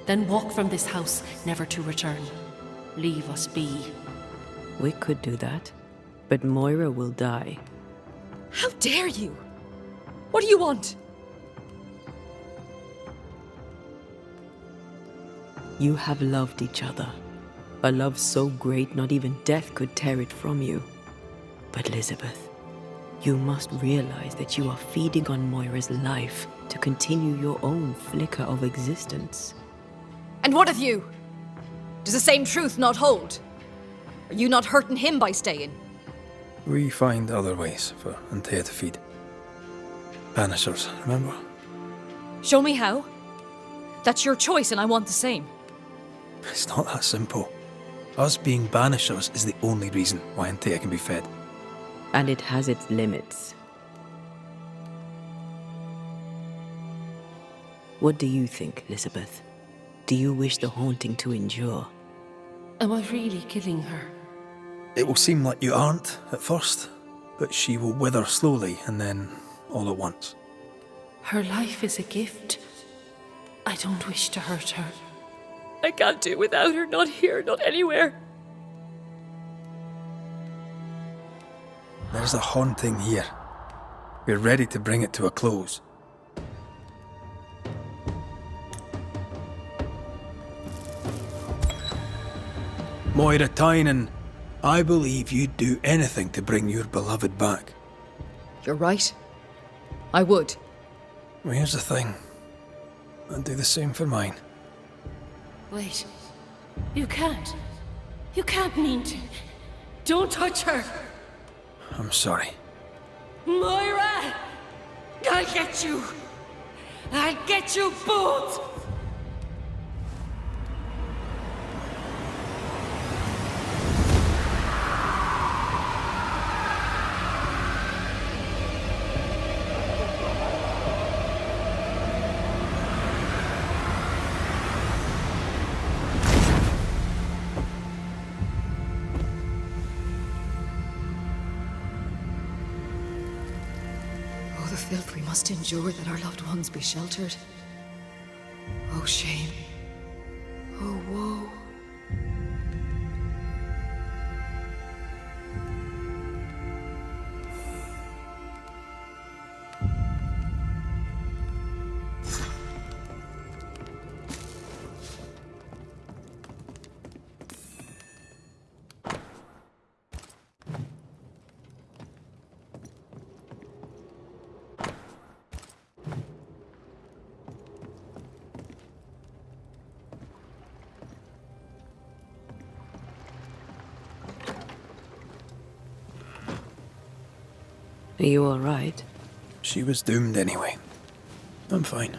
Then walk from this house, never to return. Leave us be. We could do that, but Moira will die. How dare you? What do you want? You have loved each other. A love so great not even death could tear it from you. But Elizabeth, you must realize that you are feeding on Moira's life to continue your own flicker of existence. And what of you? Does the same truth not hold? Are you not hurting him by staying? We find other ways for Antea to feed. Banishers, remember? Show me how. That's your choice and I want the same. It's not that simple. Us being Banishers is the only reason why Antea can be fed. And it has its limits. What do you think, Elizabeth? Do you wish the haunting to endure? Am I really killing her? It will seem like you aren't at first, but she will wither slowly and then all at once. Her life is a gift. I don't wish to hurt her. I can't do without her, not here, not anywhere. There's a haunting here. We're ready to bring it to a close. Moira Tynan, I believe you'd do anything to bring your beloved back. You're right. I would. Well, here's the thing. I'd do the same for mine. Wait. You can't. You can't mean to. Don't touch her. I'm sorry. Moira! I'll get you. I'll get you both. The filth we must endure that our loved ones be sheltered. Oh, shame. Oh, woe. Are you all right? She was doomed anyway. I'm fine.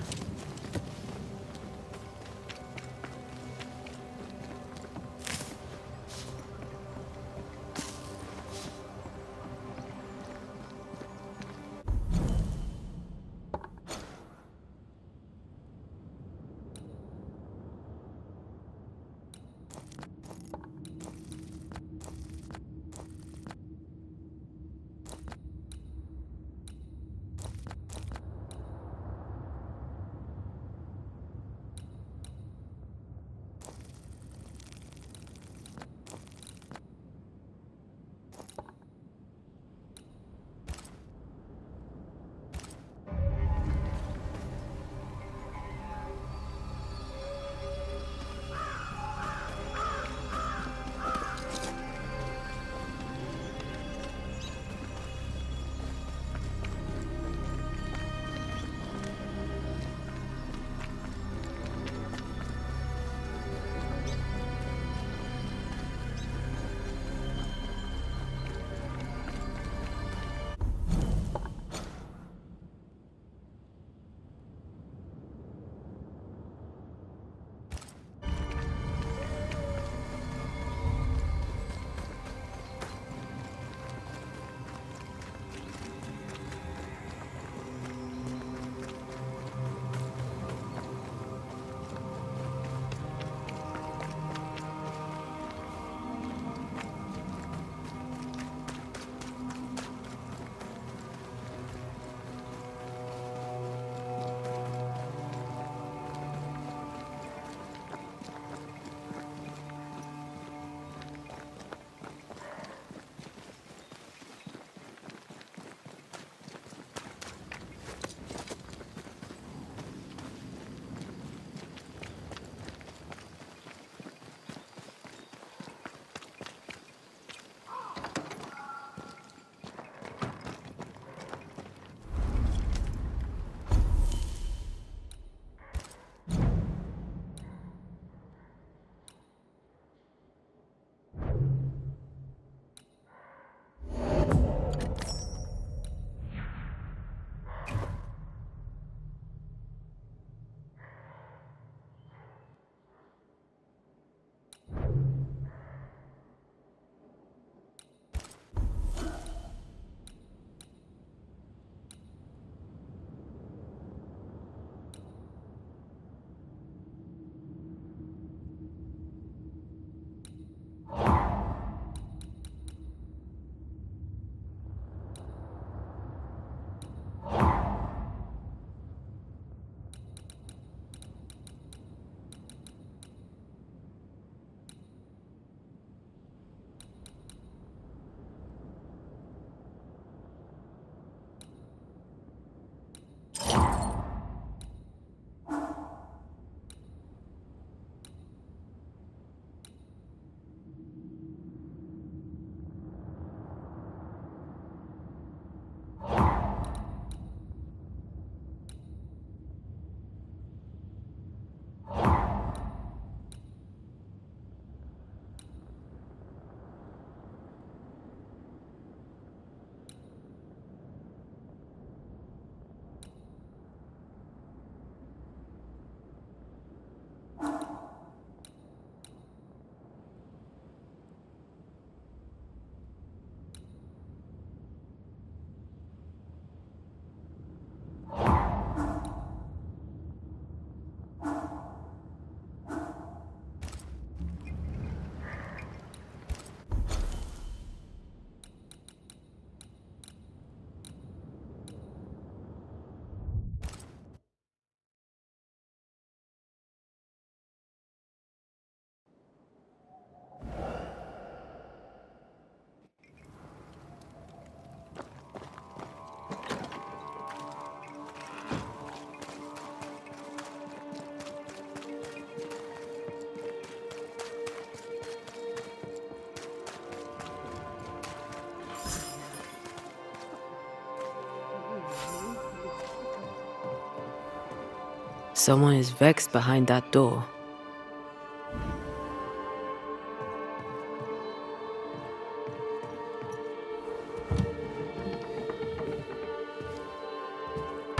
Someone is vexed behind that door.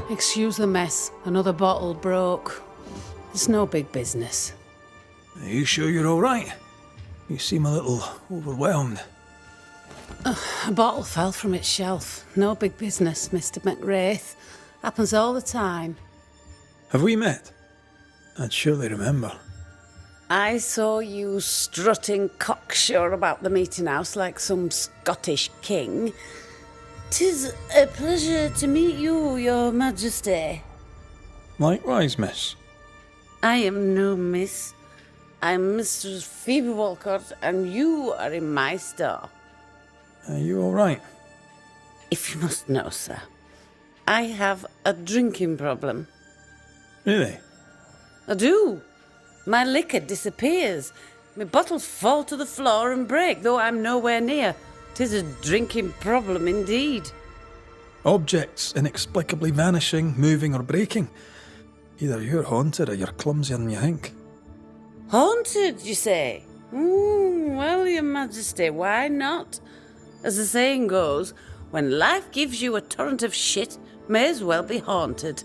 Excuse the mess. Another bottle broke. It's no big business. Are you sure you're all right? You seem a little overwhelmed. A bottle fell from its shelf. No big business, Mr. McWraith. Happens all the time. Have we met? I'd surely remember. I saw you strutting cocksure about the meeting house like some Scottish king. 'Tis a pleasure to meet you, your majesty. Likewise, miss. I am no miss. I'm Mistress Phoebe Walcott, and you are in my store. Are you all right? If you must know, sir, I have a drinking problem. Really? I do. My liquor disappears. My bottles fall to the floor and break, though I'm nowhere near. 'Tis a drinking problem indeed. Objects inexplicably vanishing, moving, or breaking. Either you're haunted or you're clumsier than you think. Haunted, you say? Well, your majesty, why not? As the saying goes, when life gives you a torrent of shit, may as well be haunted.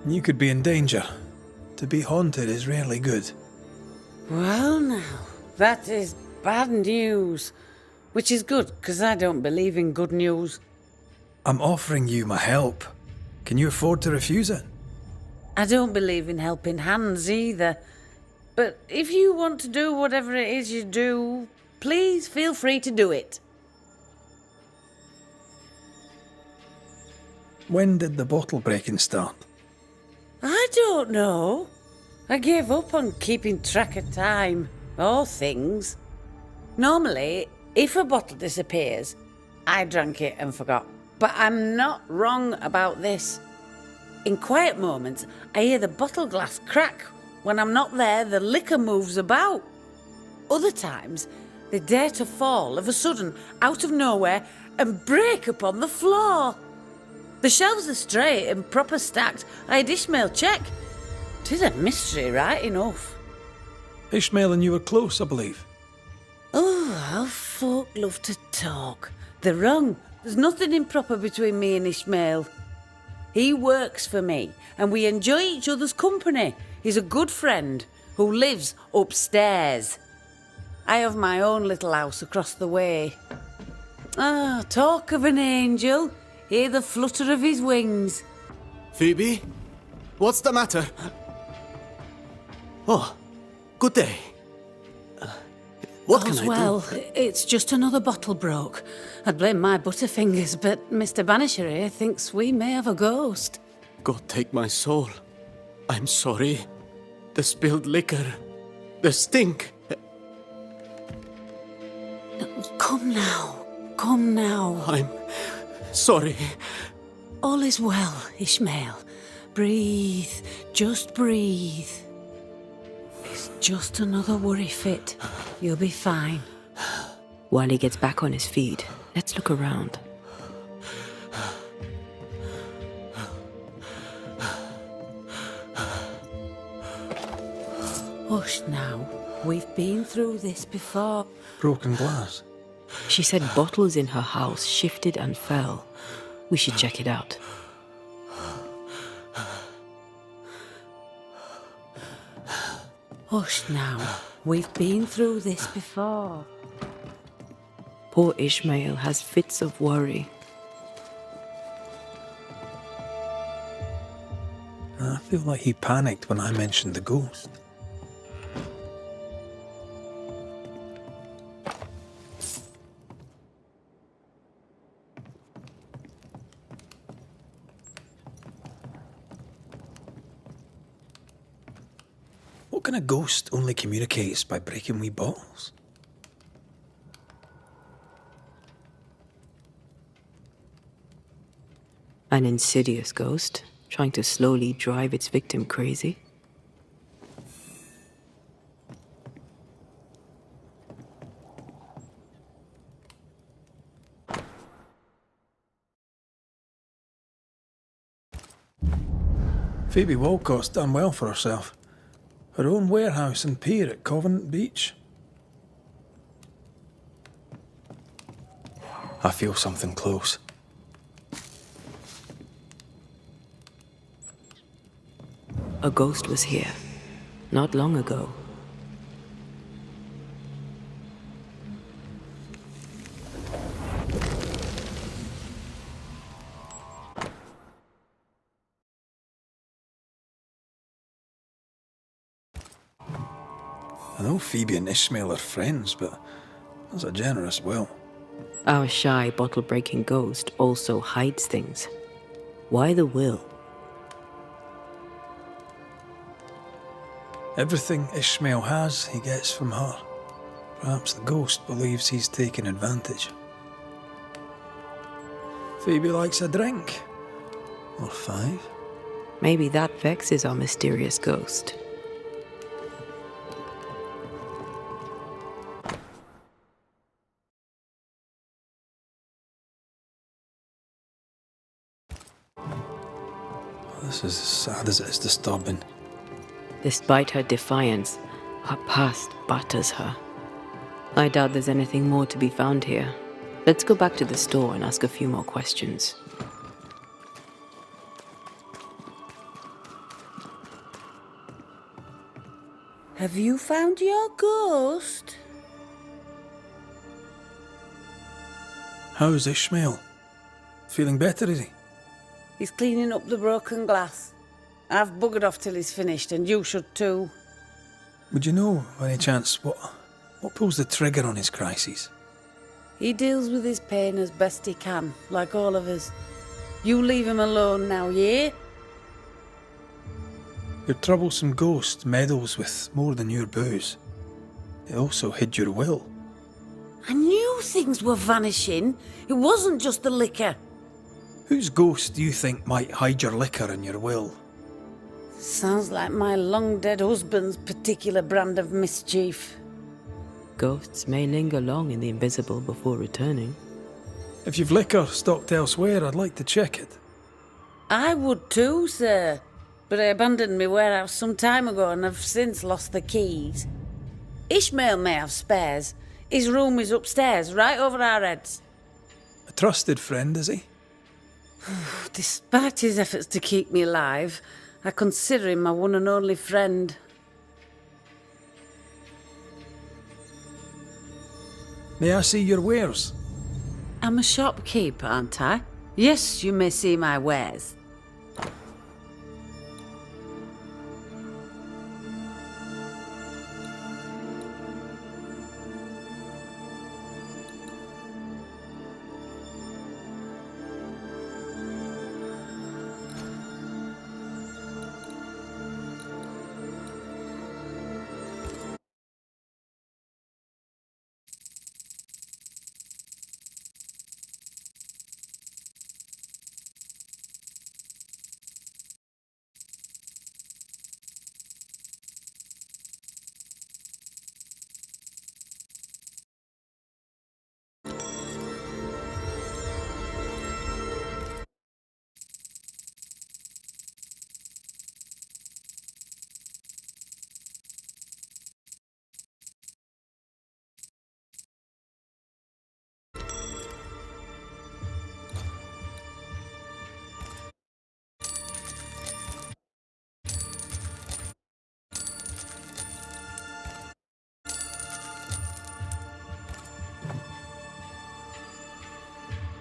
You could be in danger. To be haunted is rarely good. Well, now, that is bad news. Which is good, because I don't believe in good news. I'm offering you my help. Can you afford to refuse it? I don't believe in helping hands either. But if you want to do whatever it is you do, please feel free to do it. When did the bottle breaking start? I don't know. I gave up on keeping track of time, or things. Normally, if a bottle disappears, I drank it and forgot. But I'm not wrong about this. In quiet moments, I hear the bottle glass crack. When I'm not there, the liquor moves about. Other times, they dare to fall of a sudden, out of nowhere, and break upon the floor. The shelves are straight and proper stacked. I had Ishmael check. 'Tis a mystery, right enough. Ishmael and you were close, I believe. Oh, how folk love to talk. They're wrong. There's nothing improper between me and Ishmael. He works for me, and we enjoy each other's company. He's a good friend who lives upstairs. I have my own little house across the way. Ah, talk of an angel. Hear the flutter of his wings. Phoebe? What's the matter? Oh, good day. What can I Well, do? it's just another bottle broke. I'd blame my butterfingers, but Mr. Banisher here thinks we may have a ghost. God take my soul. I'm sorry. The spilled liquor. The stink. Come now. Come now. I'm sorry. All is well, Ishmael. Breathe. Just breathe. It's just another worry fit. You'll be fine. While he gets back on his feet, let's look around. Hush now. We've been through this before. Broken glass. She said bottles in her house shifted and fell. We should check it out. Hush now. We've been through this before. Poor Ishmael has fits of worry. I feel like he panicked when I mentioned the ghost. What kind of ghost only communicates by breaking wee bottles? An insidious ghost, trying to slowly drive its victim crazy. Phoebe Walcott's done well for herself. Her own warehouse and pier at Covenant Beach. I feel something close. A ghost was here, not long ago. I know Phoebe and Ishmael are friends, but there's a generous will. Our shy, bottle-breaking ghost also hides things. Why the will? Everything Ishmael has, he gets from her. Perhaps the ghost believes he's taking advantage. Phoebe likes a drink. Or 5. Maybe that vexes our mysterious ghost. This is as sad as it is disturbing. Despite her defiance, her past batters her. I doubt there's anything more to be found here. Let's go back to the store and ask a few more questions. Have you found your ghost? How's Ishmael? Feeling better, is he? He's cleaning up the broken glass. I've buggered off till he's finished, and you should too. Would you know, by any chance, what pulls the trigger on his crises? He deals with his pain as best he can, like all of us. You leave him alone now, yeah? Your troublesome ghost meddles with more than your booze. It also hid your will. I knew things were vanishing. It wasn't just the liquor. Whose ghost do you think might hide your liquor and your will? Sounds like my long-dead husband's particular brand of mischief. Ghosts may linger long in the invisible before returning. If you've liquor stocked elsewhere, I'd like to check it. I would too, sir. But I abandoned my warehouse some time ago and have since lost the keys. Ishmael may have spares. His room is upstairs, right over our heads. A trusted friend, is he? Despite his efforts to keep me alive, I consider him my one and only friend. May I see your wares? I'm a shopkeeper, aren't I? Yes, you may see my wares.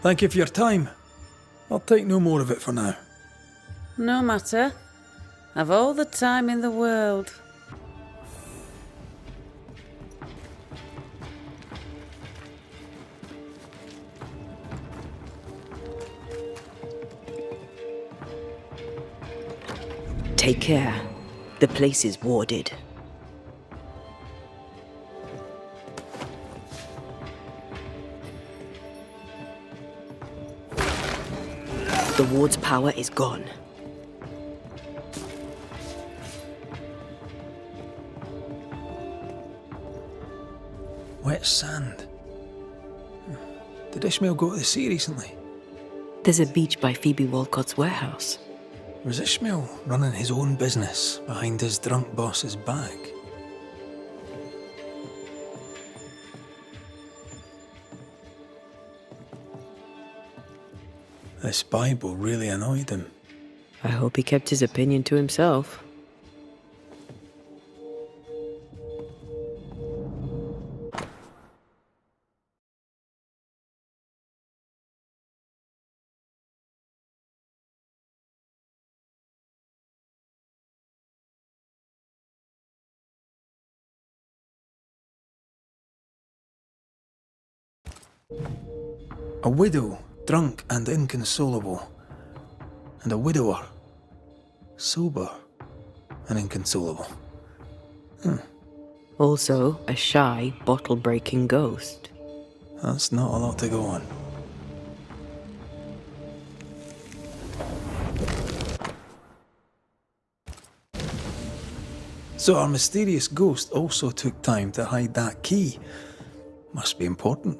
Thank you for your time. I'll take no more of it for now. No matter. I've all the time in the world. Take care. The place is warded. The ward's power is gone. Wet sand. Did Ishmael go to the sea recently? There's a beach by Phoebe Walcott's warehouse. Was Ishmael running his own business behind his drunk boss's back? This Bible really annoyed him. I hope he kept his opinion to himself. A widow, drunk and inconsolable, and a widower, sober and inconsolable. Also, a shy, bottle-breaking ghost. That's not a lot to go on. So our mysterious ghost also took time to hide that key. Must be important.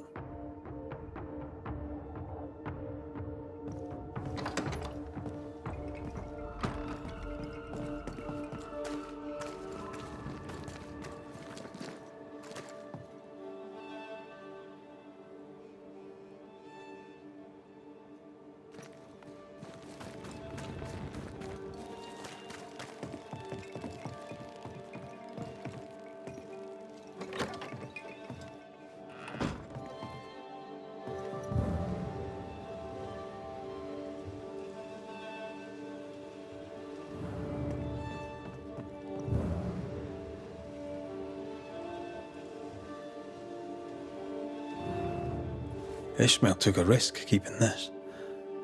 Ishmael took a risk keeping this,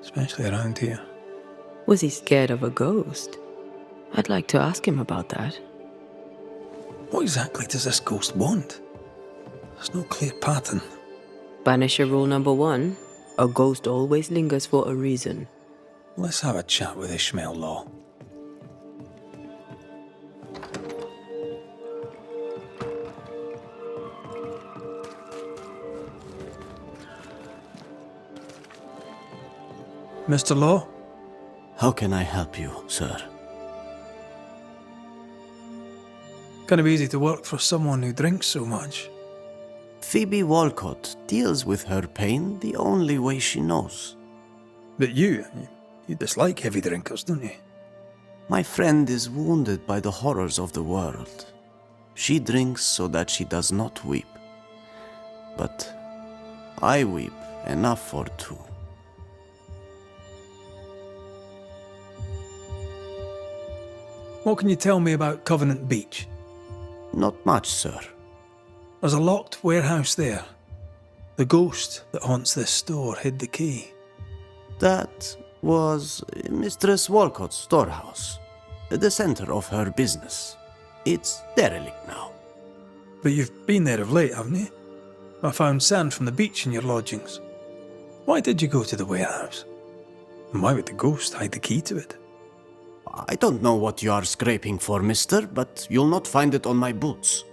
especially around here. Was he scared of a ghost? I'd like to ask him about that. What exactly does this ghost want? There's no clear pattern. Banisher rule number 1, a ghost always lingers for a reason. Let's have a chat with Ishmael Law. Mr. Law? How can I help you, sir? Kind of easy to work for someone who drinks so much. Phoebe Walcott deals with her pain the only way she knows. But you dislike heavy drinkers, don't you? My friend is wounded by the horrors of the world. She drinks so that she does not weep. But I weep enough for two. What can you tell me about Covenant Beach? Not much, sir. There's a locked warehouse there. The ghost that haunts this store hid the key. That was Mistress Walcott's storehouse, the center of her business. It's derelict now. But you've been there of late, haven't you? I found sand from the beach in your lodgings. Why did you go to the warehouse? And why would the ghost hide the key to it? I don't know what you are scraping for, mister, but you'll not find it on my boots.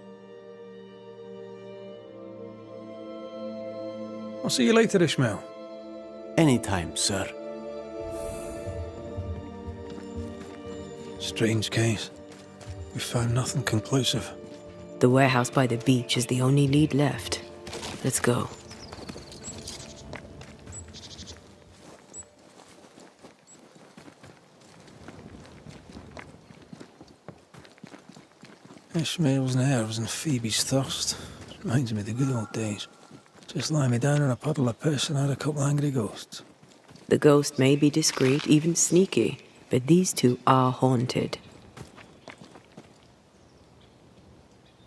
I'll see you later, Ishmael. Anytime, sir. Strange case. We found nothing conclusive. The warehouse by the beach is the only lead left. Let's go. Ishmael's nerves and Phoebe's thirst. Reminds me of the good old days. Just lie me down in a puddle of piss and had a couple angry ghosts. The ghost may be discreet, even sneaky, but these two are haunted.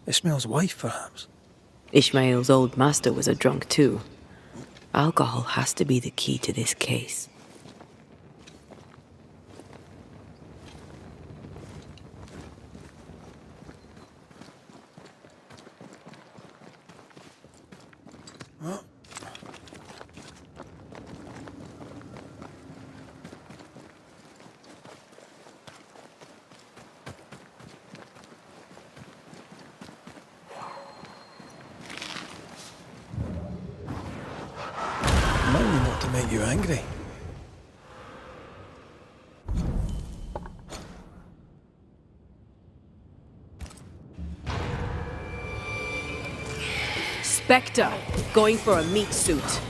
Ishmael's wife, perhaps? Ishmael's old master was a drunk too. Alcohol has to be the key to this case. Remind me not to make you angry. Spectre, going for a meat suit.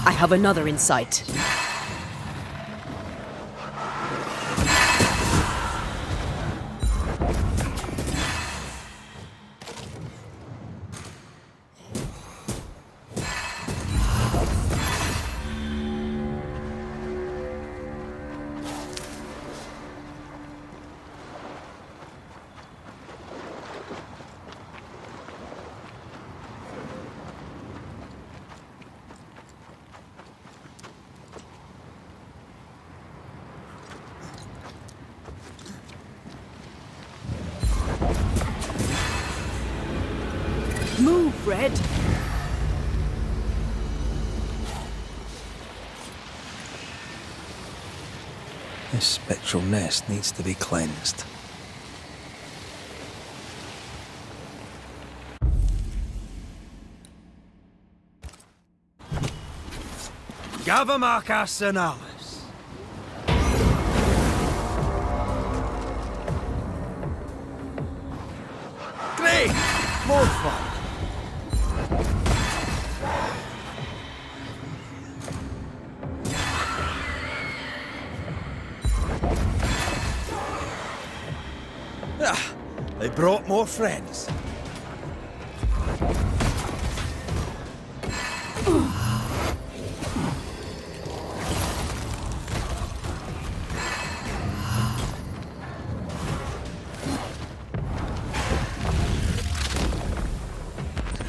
I have another in sight. bread. This spectral nest needs to be cleansed. Gavamarca Senalis. Great! More fun. They brought more friends.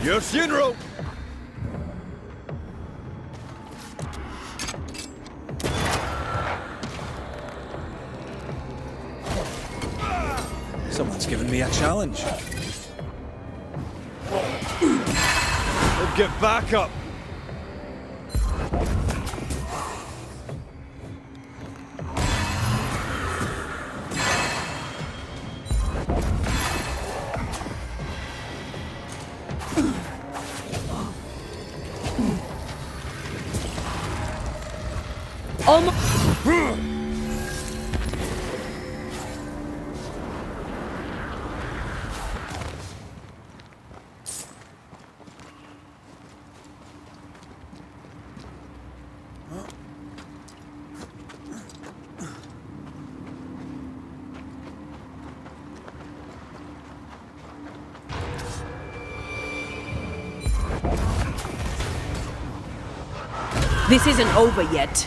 Your funeral! Someone's given me a challenge. Get back up! This isn't over yet.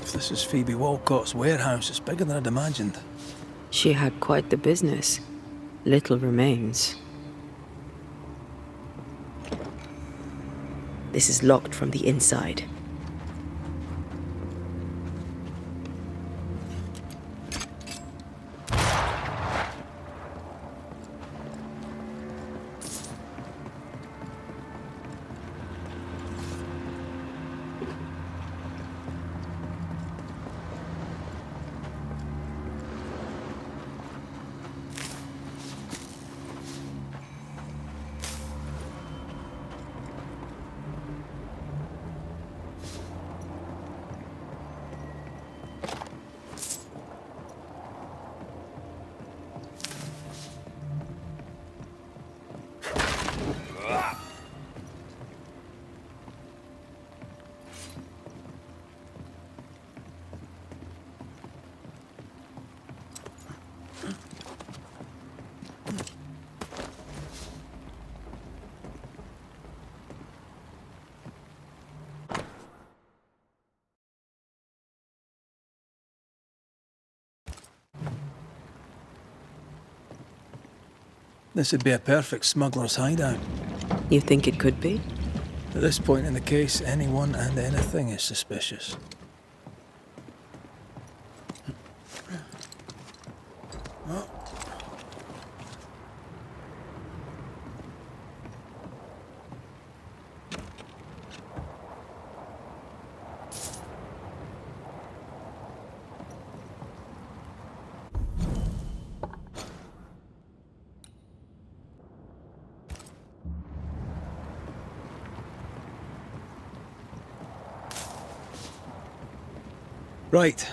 If this is Phoebe Walcott's warehouse, it's bigger than I'd imagined. She had quite the business. Little remains. This is locked from the inside. This would be a perfect smuggler's hideout. You think it could be? At this point in the case, anyone and anything is suspicious. Right.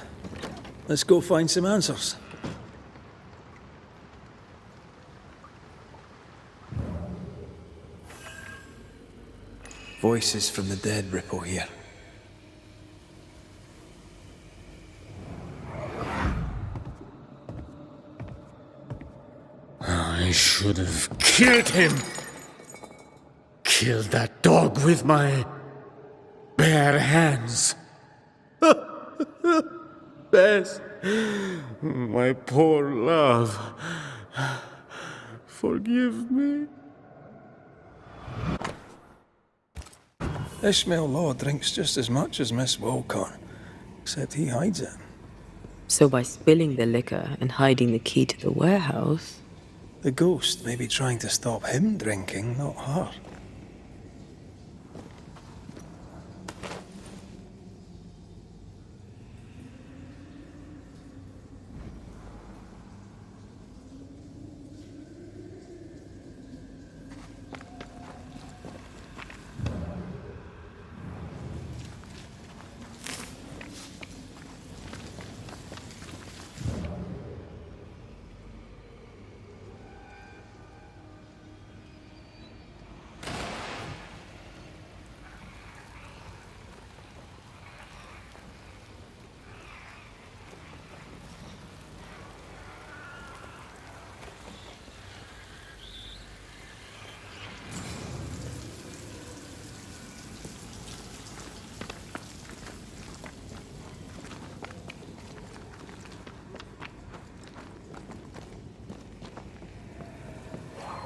Let's go find some answers. Voices from the dead ripple here. I should have killed him. Killed that dog with my bare hands. Bess, my poor love. Forgive me. Ishmael Law drinks just as much as Miss Wilcon, except he hides it. So by spilling the liquor and hiding the key to the warehouse... The ghost may be trying to stop him drinking, not her.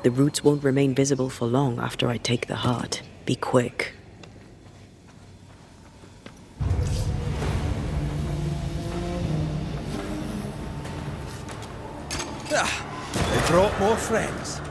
The roots won't remain visible for long after I take the heart. Be quick. They brought more friends.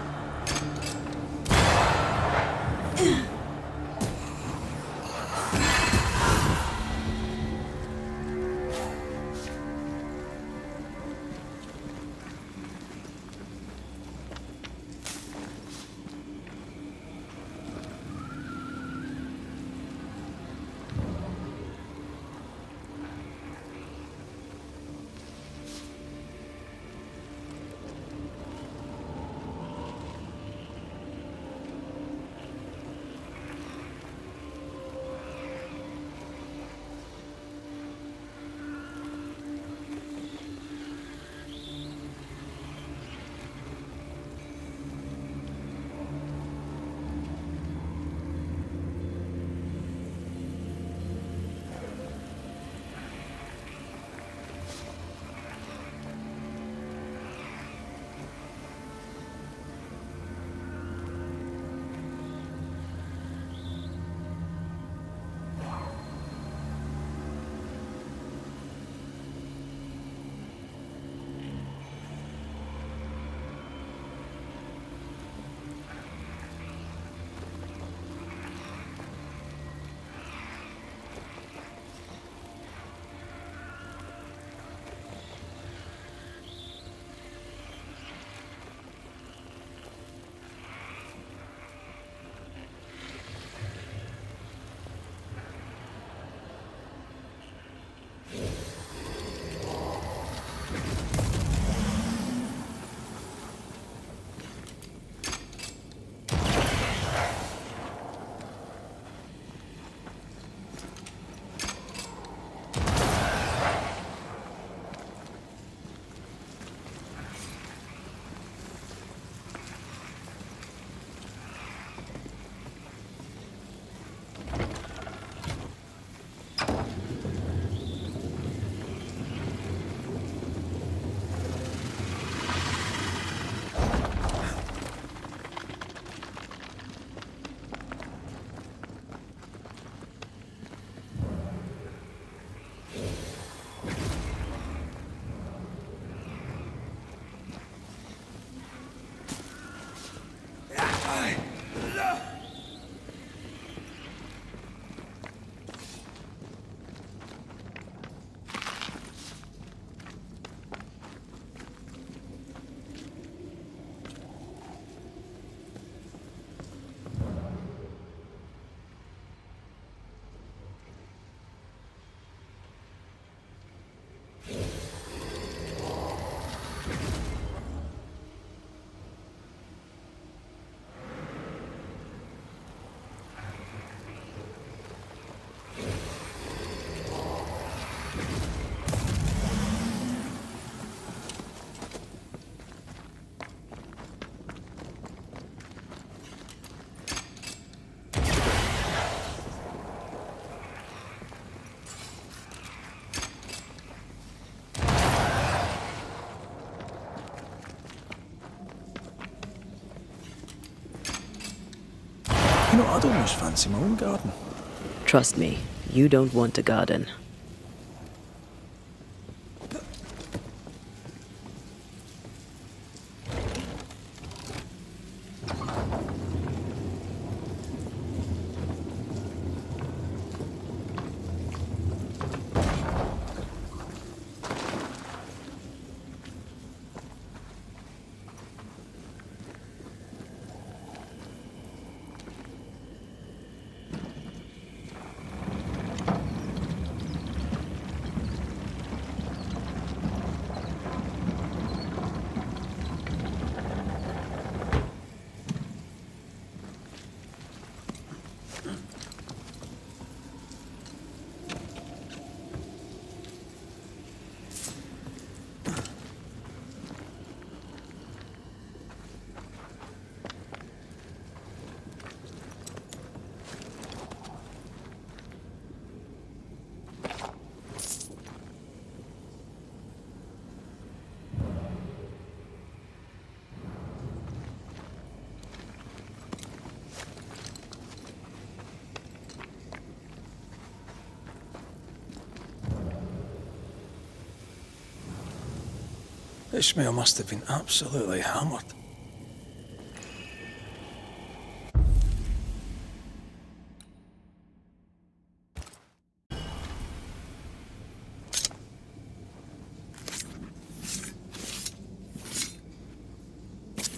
I'd almost fancy my own garden. Trust me, you don't want a garden. Ishmael must have been absolutely hammered.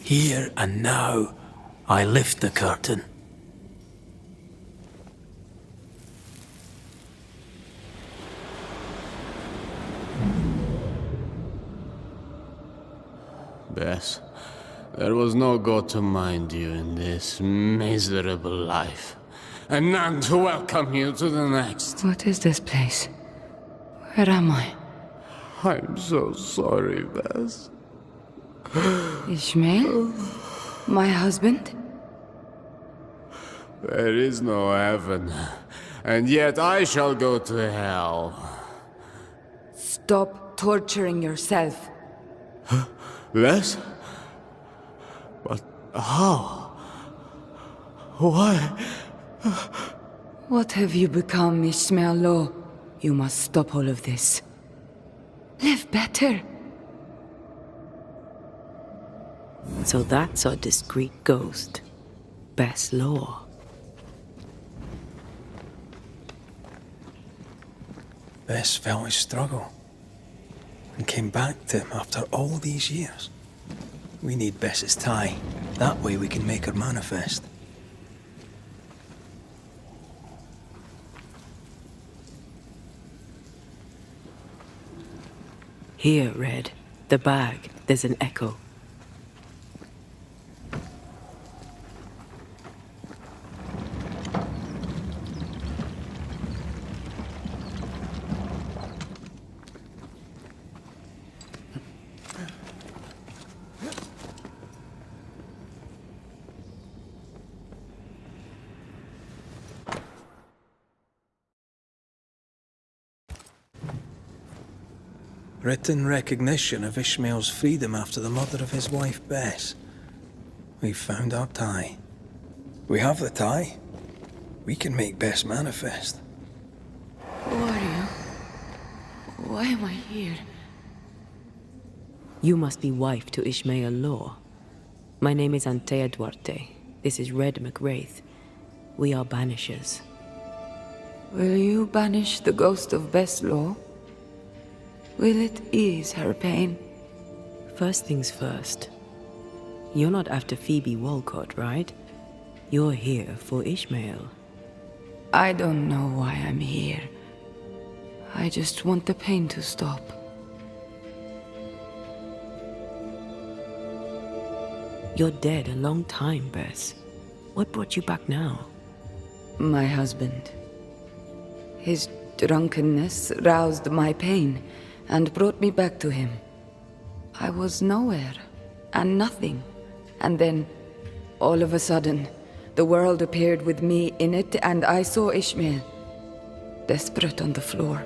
Here and now, I lift the curtain. Bess, there was no God to mind you in this miserable life, and none to welcome you to the next. What is this place? Where am I? I'm so sorry, Bess. Ishmael? My husband? There is no heaven, and yet I shall go to hell. Stop torturing yourself. Bess? But how? Why? What have you become, Ishmael Law? You must stop all of this. Live better. So that's our discreet ghost, Bess Law. Bess felt his struggle and came back to him after all these years. We need Bess's tie. That way we can make her manifest. Here, Red. The bag. There's an echo. Written recognition of Ishmael's freedom after the murder of his wife Bess. We've found our tie. We have the tie. We can make Bess manifest. Who are you? Why am I here? You must be wife to Ishmael Law. My name is Antea Duarte. This is Red McWraith. We are Banishers. Will you banish the ghost of Bess Law? Will it ease her pain? First things first. You're not after Phoebe Walcott, right? You're here for Ishmael. I don't know why I'm here. I just want the pain to stop. You're dead a long time, Bess. What brought you back now? My husband. His drunkenness roused my pain and brought me back to him. I was nowhere and nothing. And then, all of a sudden, the world appeared with me in it, and I saw Ishmael, desperate on the floor.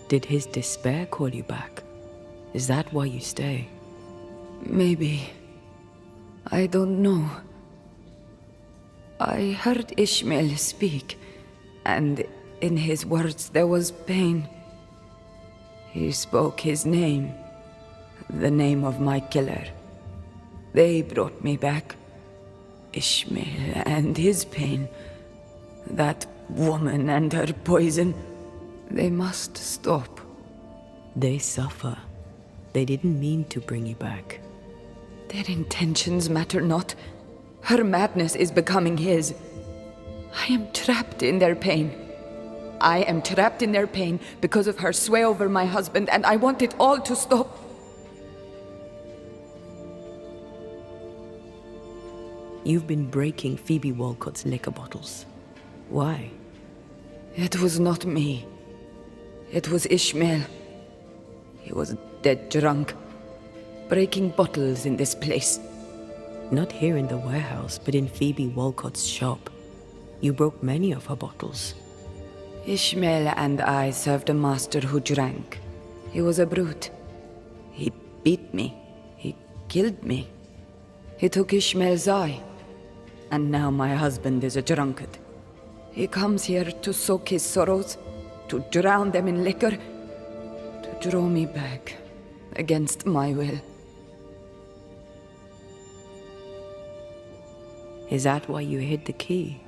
Did his despair call you back? Is that why you stay? Maybe. I don't know. I heard Ishmael speak, and in his words there was pain. He spoke his name, the name of my killer. They brought me back. Ishmael and his pain. That woman and her poison. They must stop. They suffer. They didn't mean to bring you back. Their intentions matter not. Her madness is becoming his. I am trapped in their pain. I am trapped in their pain because of her sway over my husband, and I want it all to stop. You've been breaking Phoebe Walcott's liquor bottles. Why? It was not me. It was Ishmael. He was dead drunk, breaking bottles in this place. Not here in the warehouse, but in Phoebe Walcott's shop. You broke many of her bottles. Ishmael and I served a master who drank. He was a brute. He beat me. He killed me. He took Ishmael's eye. And now my husband is a drunkard. He comes here to soak his sorrows, to drown them in liquor, to draw me back, against my will. Is that why you hid the key?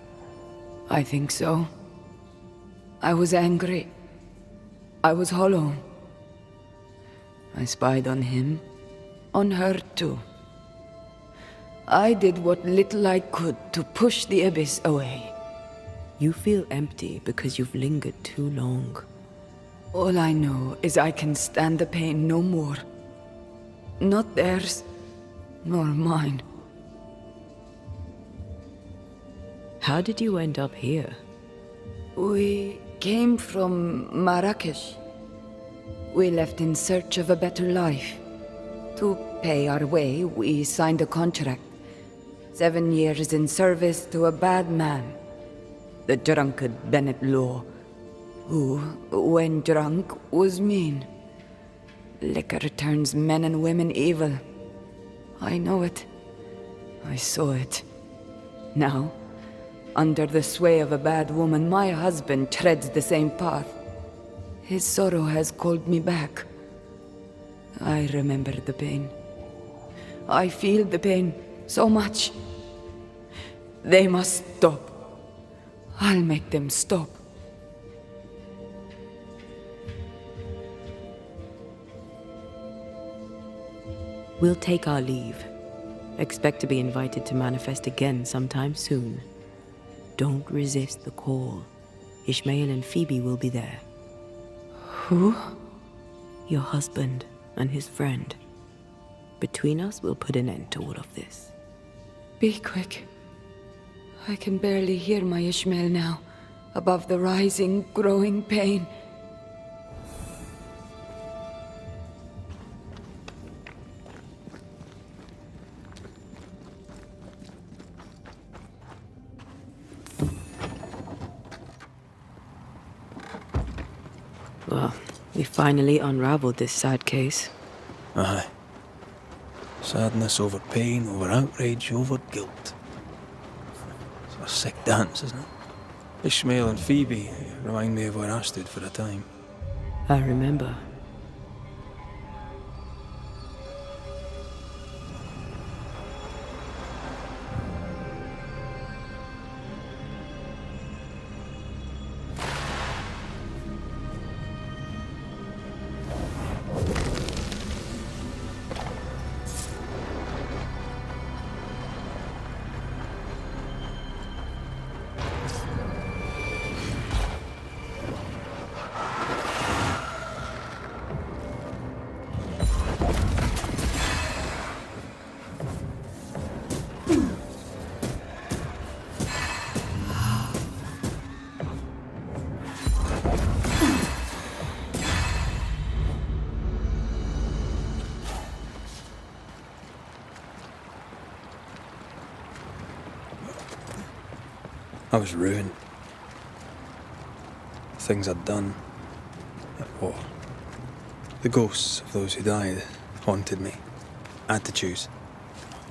I think so. I was angry. I was hollow. I spied on him, on her too. I did what little I could to push the abyss away. You feel empty because you've lingered too long. All I know is I can stand the pain no more. Not theirs, nor mine. How did you end up here? We came from Marrakesh. We left in search of a better life. To pay our way, we signed a contract. 7 years in service to a bad man. The drunkard Bennett Law, who, when drunk, was mean. Liquor turns men and women evil. I know it. I saw it. Now, under the sway of a bad woman, my husband treads the same path. His sorrow has called me back. I remember the pain. I feel the pain so much. They must stop. I'll make them stop. We'll take our leave. Expect to be invited to manifest again sometime soon. Don't resist the call. Ishmael and Phoebe will be there. Who? Your husband and his friend. Between us, we'll put an end to all of this. Be quick. I can barely hear my Ishmael now, above the rising, growing pain. Well, we finally unraveled this sad case. Aye. Sadness over pain, over outrage, over guilt. It's a sick dance, isn't it? Ishmael and Phoebe remind me of where I stood for a time. I remember. I was ruined. The things I'd done at war. The ghosts of those who died haunted me. I had to choose.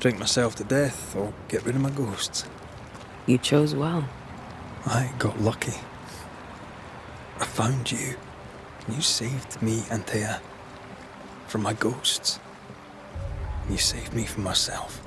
Drink myself to death or get rid of my ghosts. You chose well. I got lucky. I found you. You saved me, Antea, from my ghosts. You saved me from myself.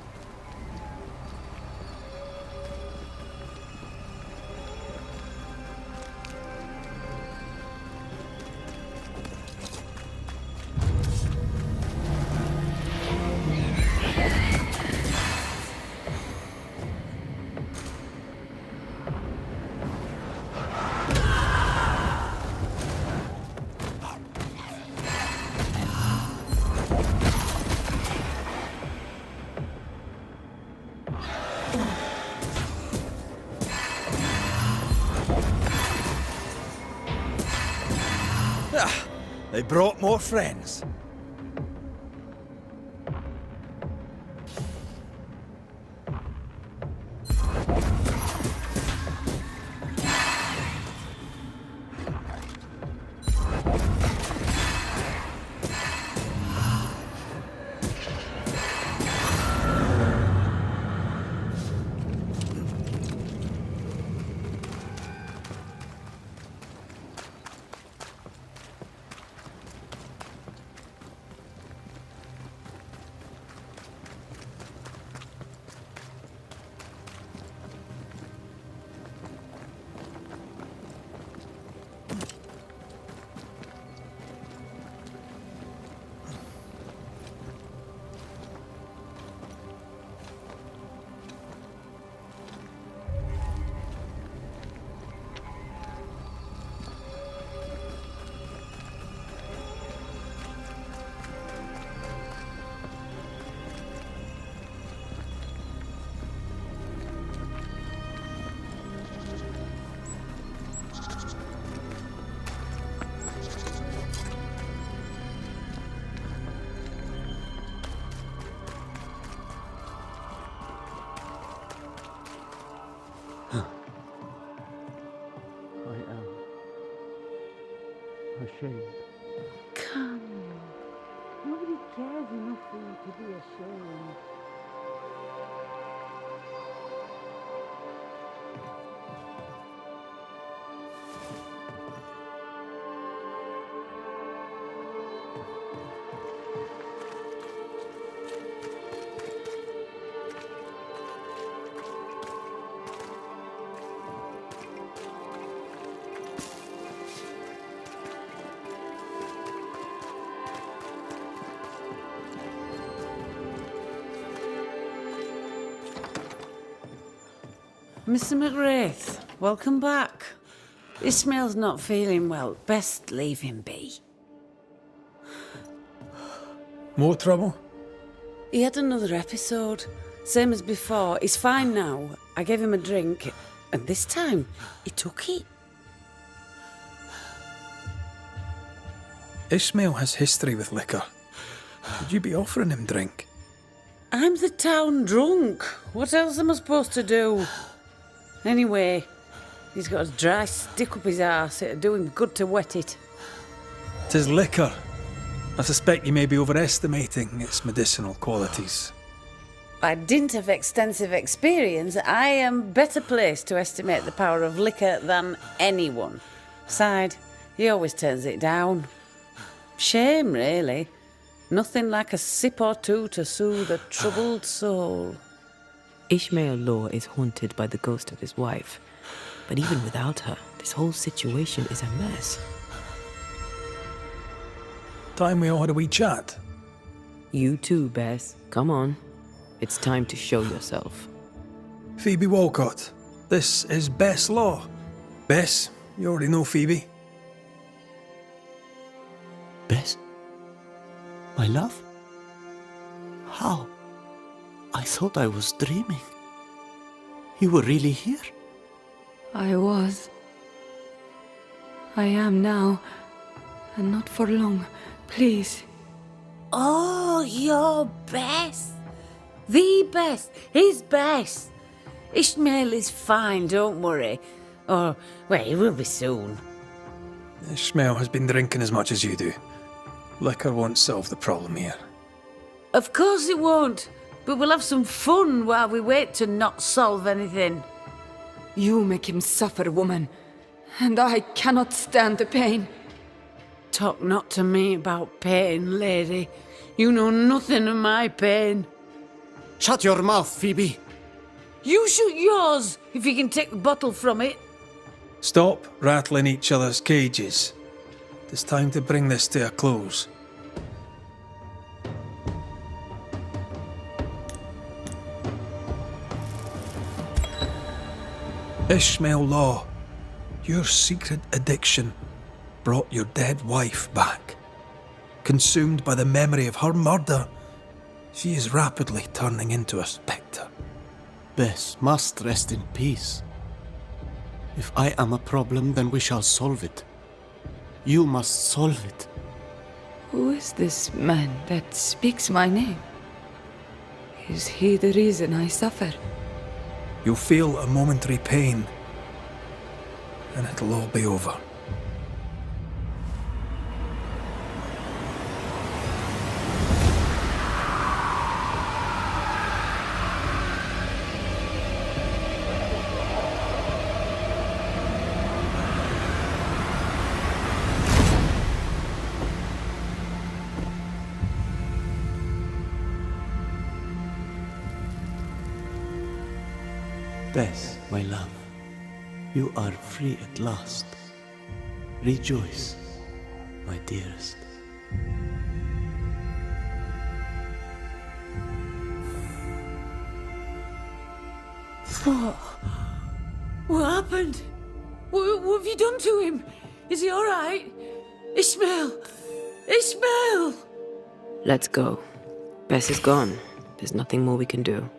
They brought more friends. Ashamed. Come. Nobody cares enough for you to be ashamed. Mr. McWraith, welcome back. Ishmael's not feeling well. Best leave him be. More trouble? He had another episode. Same as before. He's fine now. I gave him a drink, and this time, he took it. Ishmael has history with liquor. Should you be offering him drink? I'm the town drunk. What else am I supposed to do? Anyway, he's got a dry stick up his arse. It'd do him good to wet it. 'Tis liquor. I suspect you may be overestimating its medicinal qualities. By dint of extensive experience, I am better placed to estimate the power of liquor than anyone. Besides, he always turns it down. Shame, really. Nothing like a sip or two to soothe a troubled soul. Ishmael Law is haunted by the ghost of his wife, but even without her, this whole situation is a mess. Time we all had a wee chat. You too, Bess. Come on. It's time to show yourself. Phoebe Walcott, this is Bess Law. Bess, you already know Phoebe. Bess? My love? How? I thought I was dreaming. You were really here? I was. I am now. And not for long. Please. Oh, you're Bess. The Bess. His Bess. Ishmael is fine, don't worry. Or, well, he will be soon. Ishmael has been drinking as much as you do. Liquor won't solve the problem here. Of course it won't. but we'll have some fun while we wait to not solve anything. You make him suffer, woman, and I cannot stand the pain. Talk not to me about pain, lady. You know nothing of my pain. Shut your mouth, Phoebe. You shoot yours, if you can take the bottle from it. Stop rattling each other's cages. It's time to bring this to a close. Ishmael Law, your secret addiction brought your dead wife back. Consumed by the memory of her murder, she is rapidly turning into a spectre. Bess must rest in peace. If I am a problem, then we shall solve it. You must solve it. Who is this man that speaks my name? Is he the reason I suffer? You'll feel a momentary pain, and it'll all be over. Bess, my love, you are free at last. Rejoice, my dearest. What happened? What have you done to him? Is he all right? Ishmael! Ishmael! Let's go. Bess is gone. There's nothing more we can do.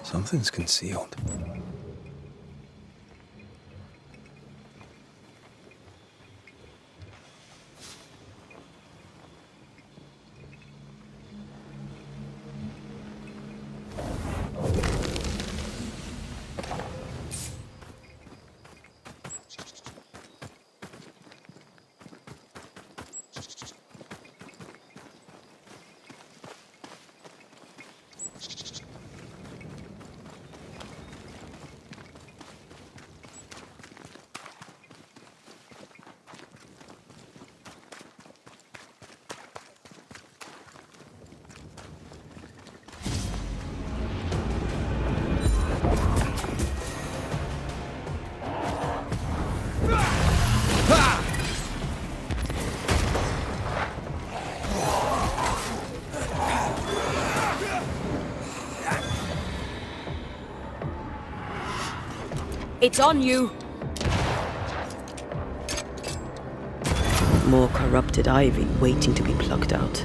Something's concealed. It's on you! More corrupted ivy waiting to be plucked out.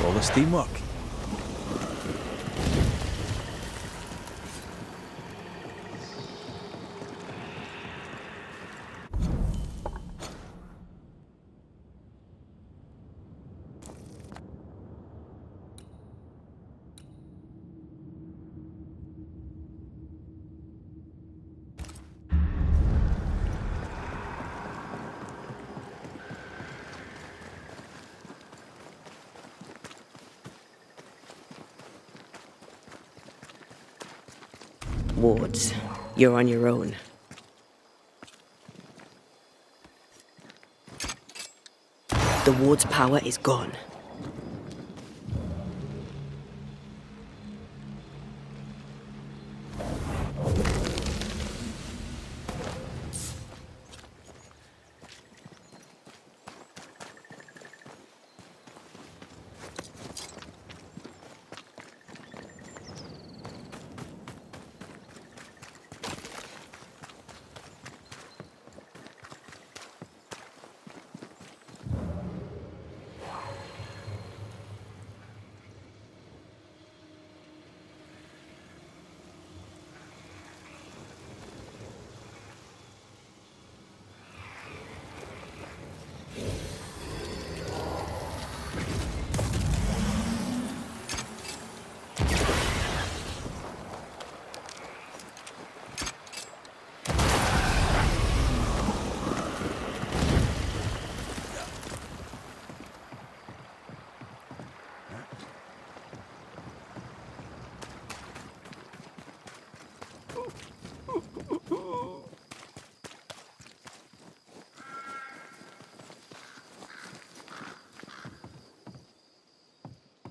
Flawless teamwork. Wards, you're on your own. The ward's power is gone.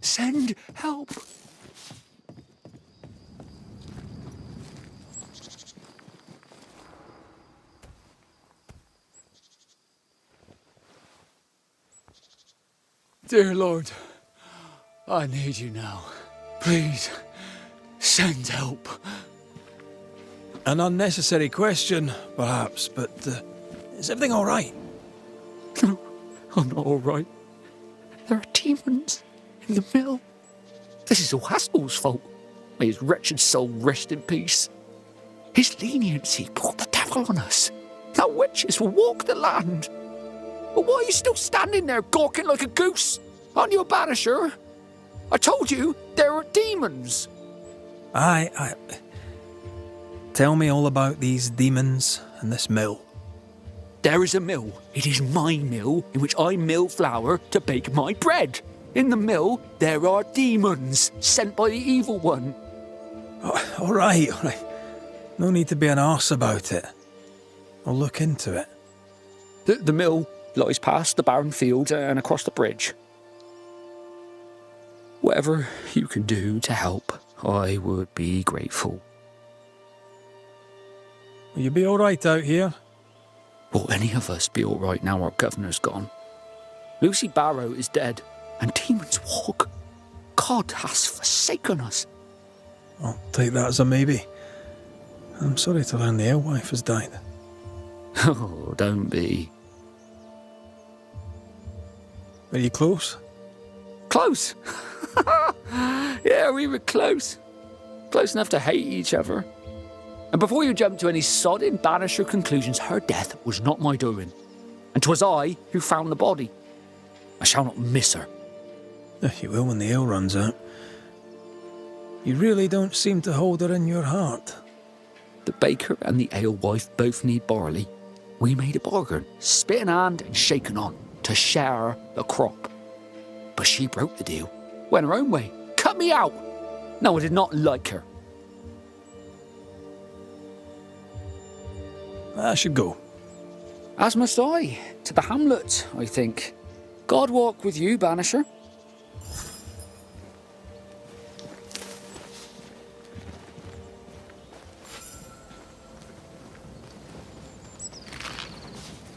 Send help! Dear Lord, I need you now. Please, send help. An unnecessary question, perhaps, but is everything all right? No, I'm not all right. There are demons in the mill. This is all Haskell's fault. May his wretched soul rest in peace. His leniency brought the devil on us. Now witches will walk the land. But why are you still standing there gawking like a goose? Aren't you a banisher? I told you there are demons. Aye. Tell me all about these demons and this mill. There is a mill. It is my mill in which I mill flour to bake my bread. In the mill, there are demons sent by the evil one. Oh, all right. No need to be an arse about it. I'll look into it. The mill lies past the barren field and across the bridge. Whatever you can do to help, I would be grateful. Will you be all right out here? Will any of us be all right now our governor's gone? Lucy Barrow is dead, and demons walk. God has forsaken us. I'll take that as a maybe. I'm sorry to learn the alewife has died. Oh, don't be. Are you close? Close? Yeah, we were close. Close enough to hate each other. And before you jump to any sodding banisher conclusions, her death was not my doing. And 'twas I who found the body. I shall not miss her. You will when the ale runs out. You really don't seem to hold her in your heart. The baker and the alewife both need barley. We made a bargain, spit in hand and shaken on, to share the crop. But she broke the deal, went her own way, cut me out. No, I did not like her. I should go. As must I, to the hamlet, I think. God walk with you, banisher.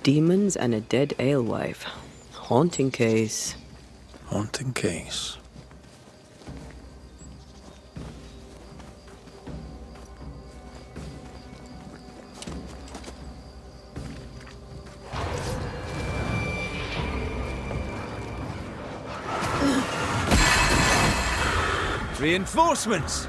Demons and a dead alewife. Haunting case. Haunting case. Reinforcements!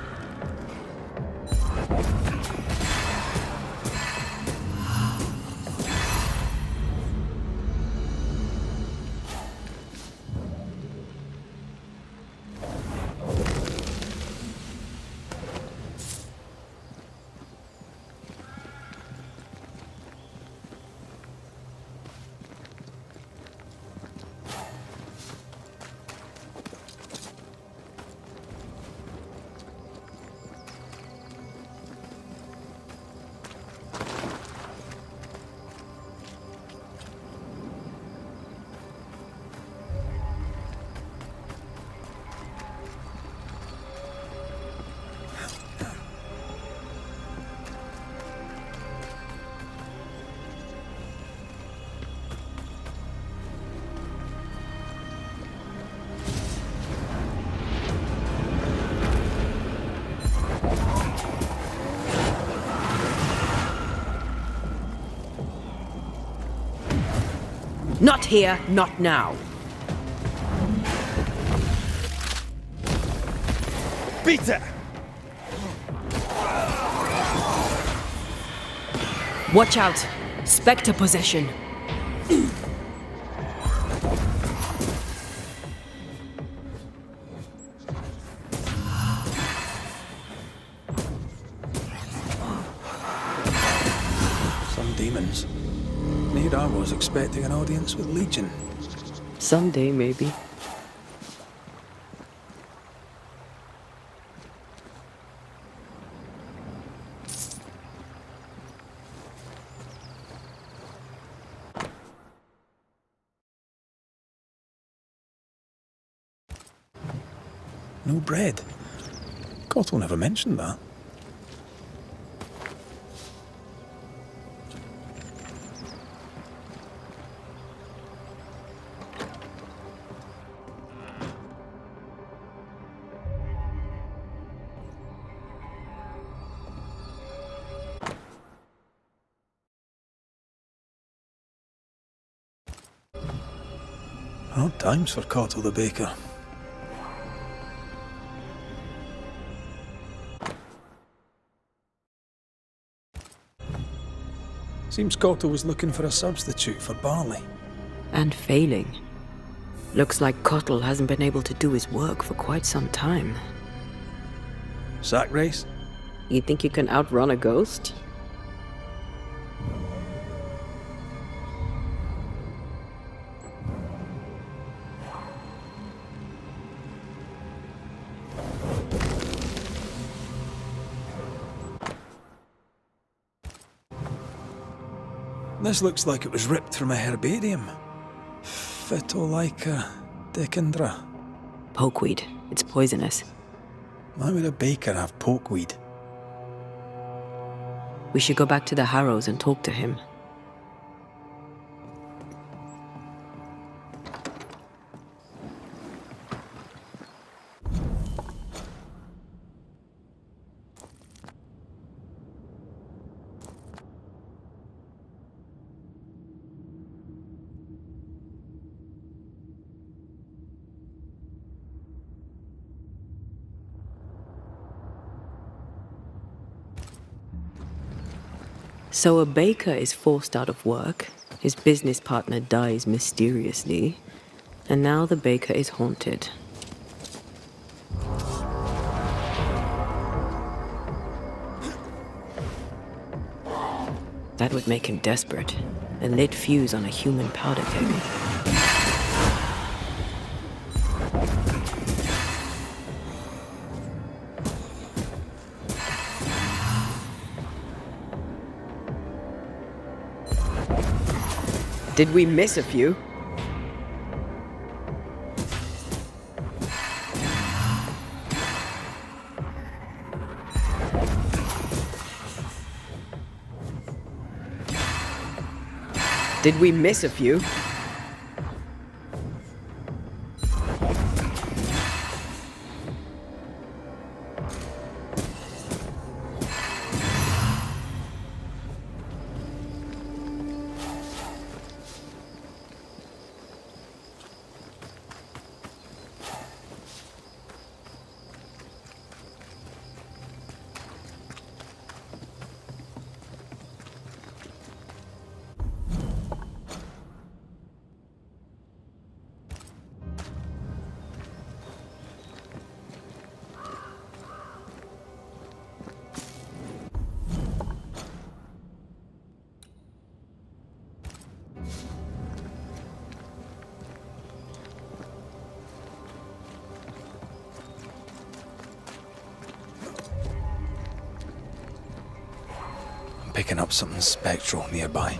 Not here, not now. Peter! Watch out! Spectre possession. Some demons. Need I was expecting an audience with Legion. Someday, maybe. No bread. Cottle never mentioned that. Odd times for Cottle the baker. Seems Cottle was looking for a substitute for barley. And failing. Looks like Cottle hasn't been able to do his work for quite some time. Sack race? You think you can outrun a ghost? This looks like it was ripped from a herbarium. Phytolaica decandra. Pokeweed. It's poisonous. Why would a baker have pokeweed? We should go back to the Harrows and talk to him. So a baker is forced out of work, his business partner dies mysteriously, and now the baker is haunted. That would make him desperate. A lit fuse on a human powder keg. Did we miss a few? Did we miss a few? picking up something spectral nearby.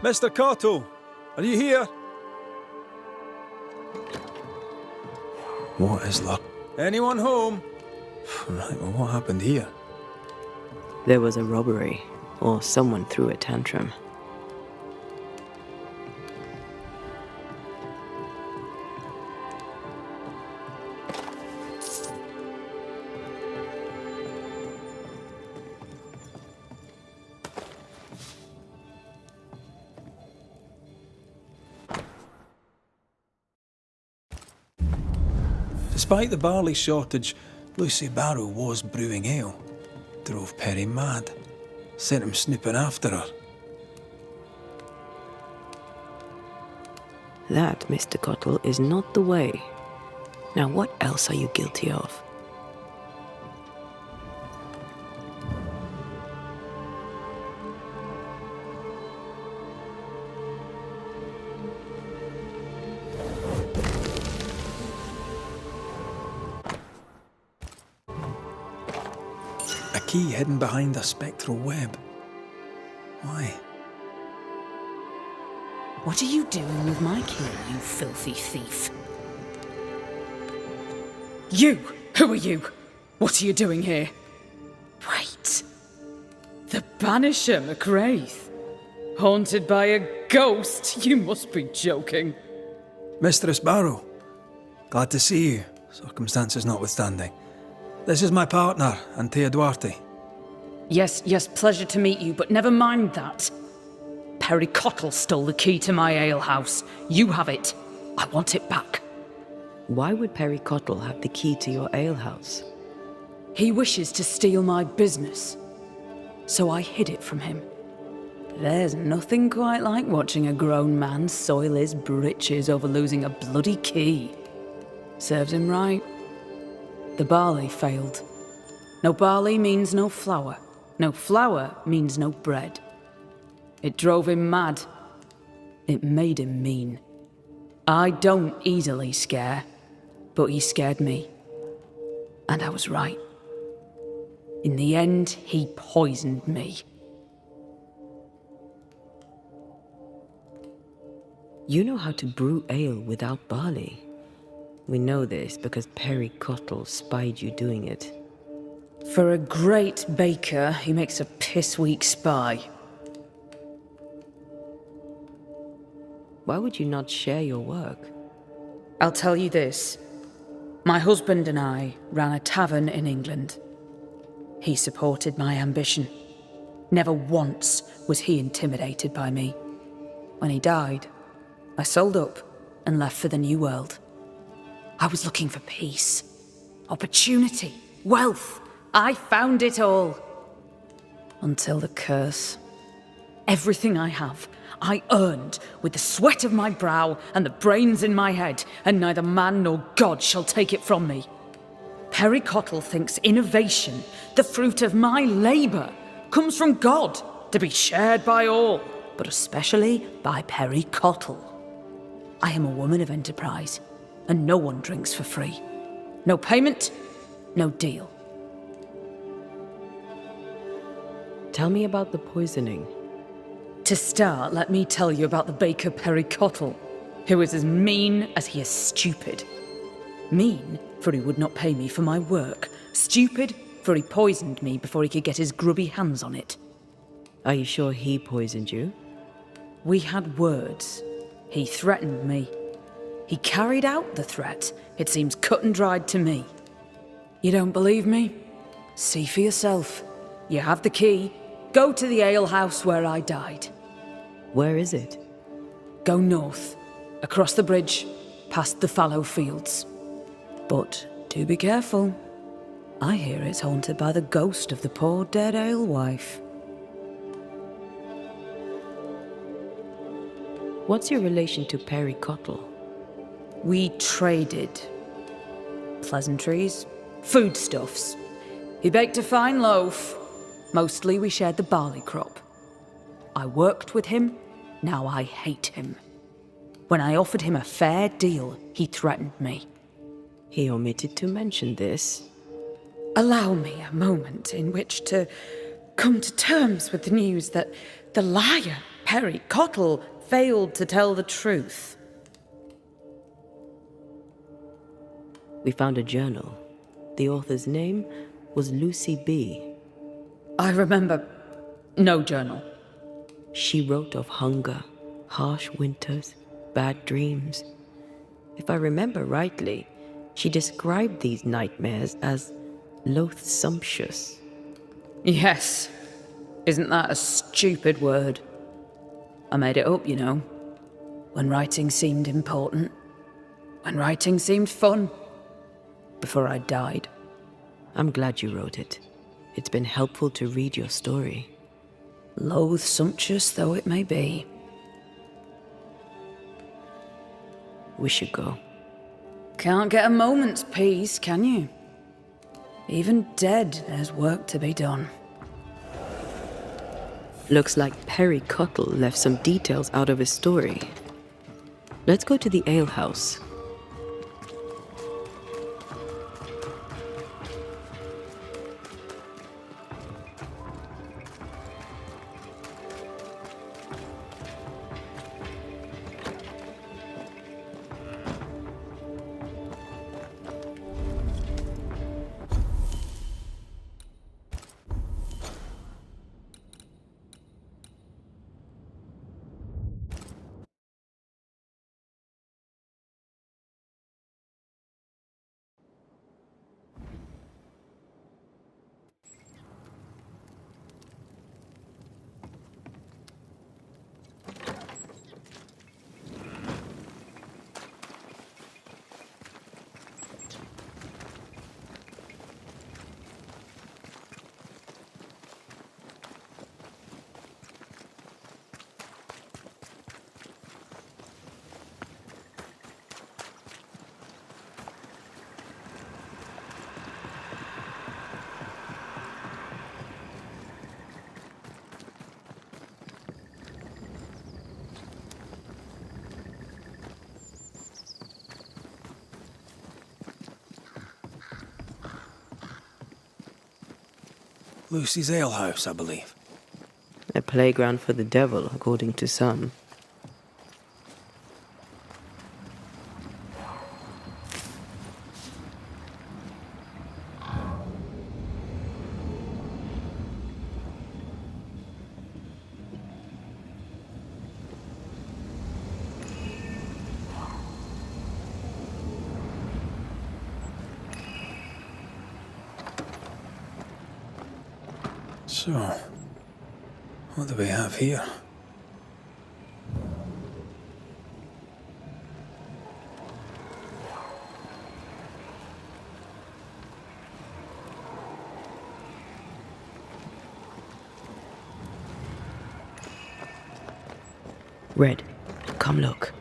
Mr. Cottle, are you here? What is luck? Anyone home? Right, well, what happened here? There was a robbery, or someone threw a tantrum. Despite the barley shortage, Lucy Barrow was brewing ale. Drove Perry mad. Sent him snooping after her. That, Mr. Cottle, is not the way. Now what else are you guilty of? A key hidden behind a spectral web. Why? What are you doing with my key, you filthy thief? You! Who are you? What are you doing here? Wait. The Banisher McWraith? Haunted by a ghost? You must be joking. Mistress Barrow, glad to see you, circumstances notwithstanding. This is my partner, Antea Duarte. Yes, pleasure to meet you, but never mind that. Perry Cottle stole the key to my alehouse. You have it. I want it back. Why would Perry Cottle have the key to your alehouse? He wishes to steal my business, so I hid it from him. There's nothing quite like watching a grown man soil his britches over losing a bloody key. Serves him right. The barley failed. No barley means no flour. No flour means no bread. It drove him mad. It made him mean. I don't easily scare, but he scared me. And I was right. In the end, he poisoned me. You know how to brew ale without barley. We know this because Perry Cottle spied you doing it. For a great baker, he makes a piss-weak spy. Why would you not share your work? I'll tell you this. My husband and I ran a tavern in England. He supported my ambition. Never once was he intimidated by me. When he died, I sold up and left for the New World. I was looking for peace, opportunity, wealth. I found it all. Until the curse. Everything I have, I earned with the sweat of my brow and the brains in my head, and neither man nor God shall take it from me. Perry Cottle thinks innovation, the fruit of my labour, comes from God, to be shared by all, but especially by Perry Cottle. I am a woman of enterprise, and no one drinks for free. No payment, no deal. Tell me about the poisoning. To start, let me tell you about the baker Perry Cottle, who is as mean as he is stupid. Mean, for he would not pay me for my work. Stupid, for he poisoned me before he could get his grubby hands on it. Are you sure he poisoned you? We had words. He threatened me. He carried out the threat. It seems cut and dried to me. You don't believe me? See for yourself. You have the key. Go to the alehouse where I died. Where is it? Go north, across the bridge, past the fallow fields. But do be careful. I hear it's haunted by the ghost of the poor dead alewife. What's your relation to Perry Cottle? We traded. Pleasantries, foodstuffs. He baked a fine loaf. Mostly we shared the barley crop. I worked with him, now I hate him. When I offered him a fair deal, he threatened me. He omitted to mention this. Allow me a moment in which to come to terms with the news that the liar, Perry Cottle, failed to tell the truth. We found a journal. The author's name was Lucy B. I remember no journal. She wrote of hunger, harsh winters, bad dreams. If I remember rightly, she described these nightmares as loathsumptuous. Yes. Isn't that a stupid word? I made it up, you know. When writing seemed important. When writing seemed fun. Before I died. I'm glad you wrote it. It's been helpful to read your story. Loathsumptuous though it may be. We should go. Can't get a moment's peace, can you? Even dead, there's work to be done. Looks like Perry Cottle left some details out of his story. Let's go to the alehouse. Lucy's alehouse, I believe. A playground for the devil, according to some. So, what do we have here? Red, come look.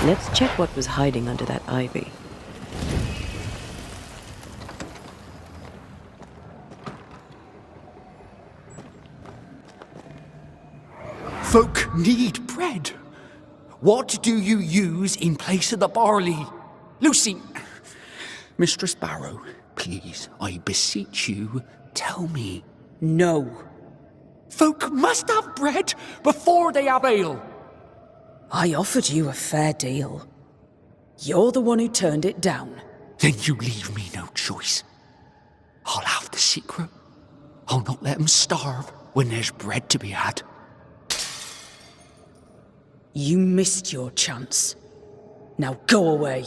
Let's check what was hiding under that ivy. Folk need bread. What do you use in place of the barley? Lucy, Mistress Barrow, please, I beseech you, tell me. No. Folk must have bread before they have ale. I offered you a fair deal. You're the one who turned it down. Then you leave me no choice. I'll have the secret. I'll not let them starve when there's bread to be had. You missed your chance. Now go away.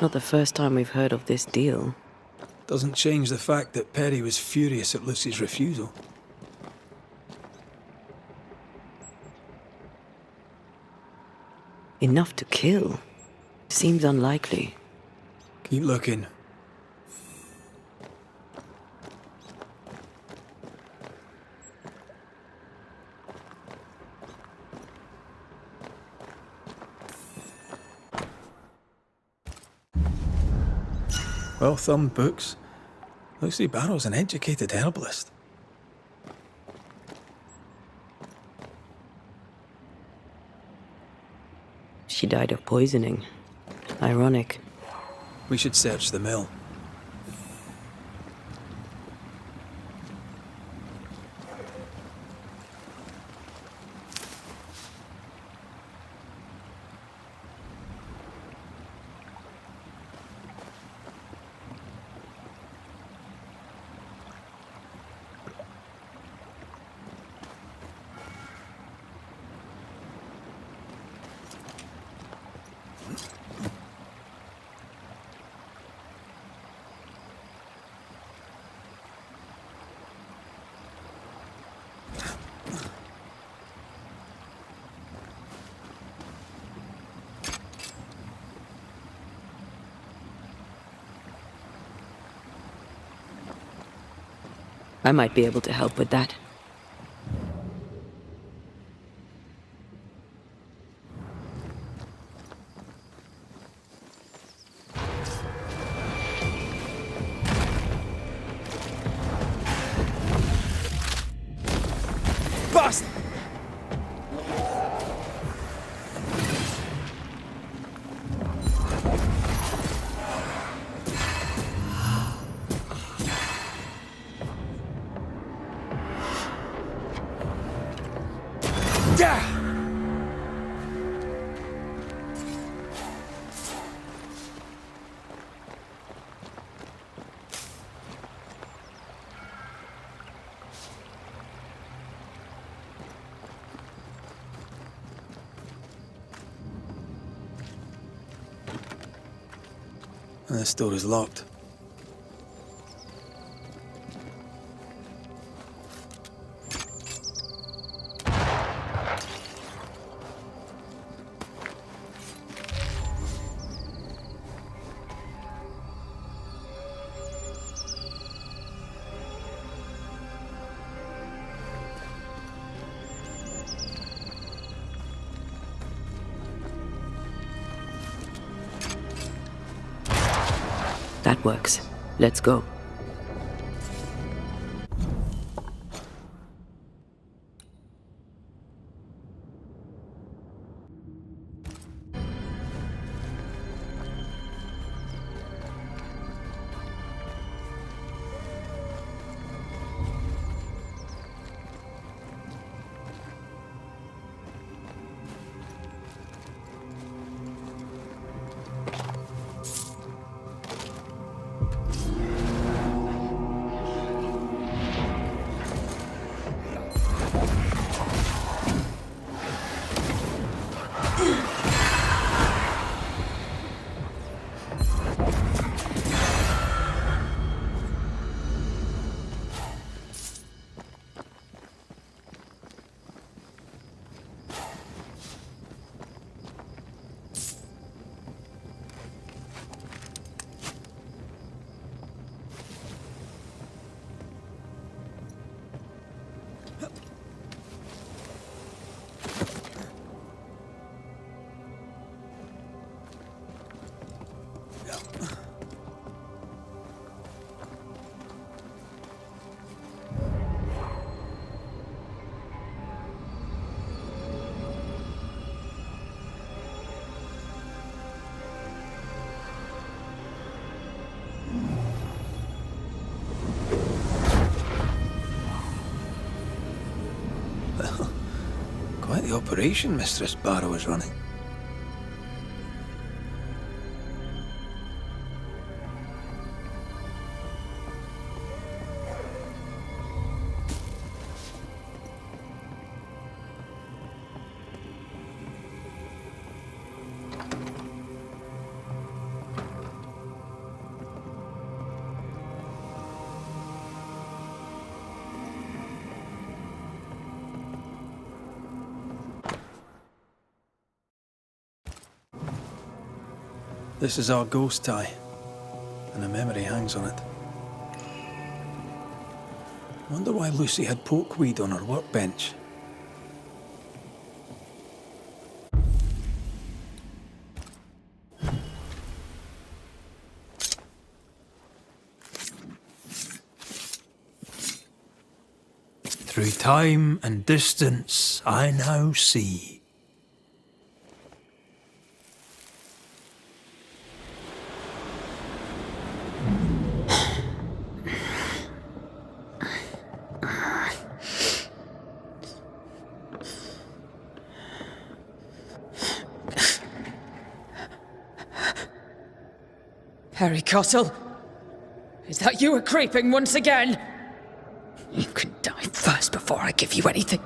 Not the first time we've heard of this deal. Doesn't change the fact that Perry was furious at Lucy's refusal. Enough to kill? Seems unlikely. Keep looking. Well-thumbed books. Lucy Barrow's an educated herbalist. She died of poisoning. Ironic. We should search the mill. I might be able to help with that. Bust! And this door is locked. works. Let's go. Quite the operation Mistress Barrow is running. This is our ghost tie, and a memory hangs on it. Wonder why Lucy had pokeweed on her workbench. Through time and distance, I now see. Harry Cottle, is that you creeping once again? You can die first before I give you anything.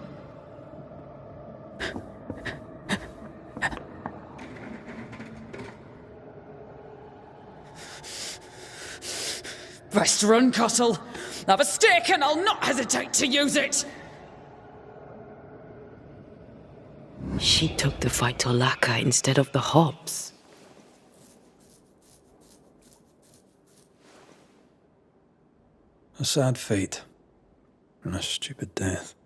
Best run, Cottle. Have a stick and I'll not hesitate to use it. She took the fight to Laka instead of the Hobbs. A sad fate. And a stupid death.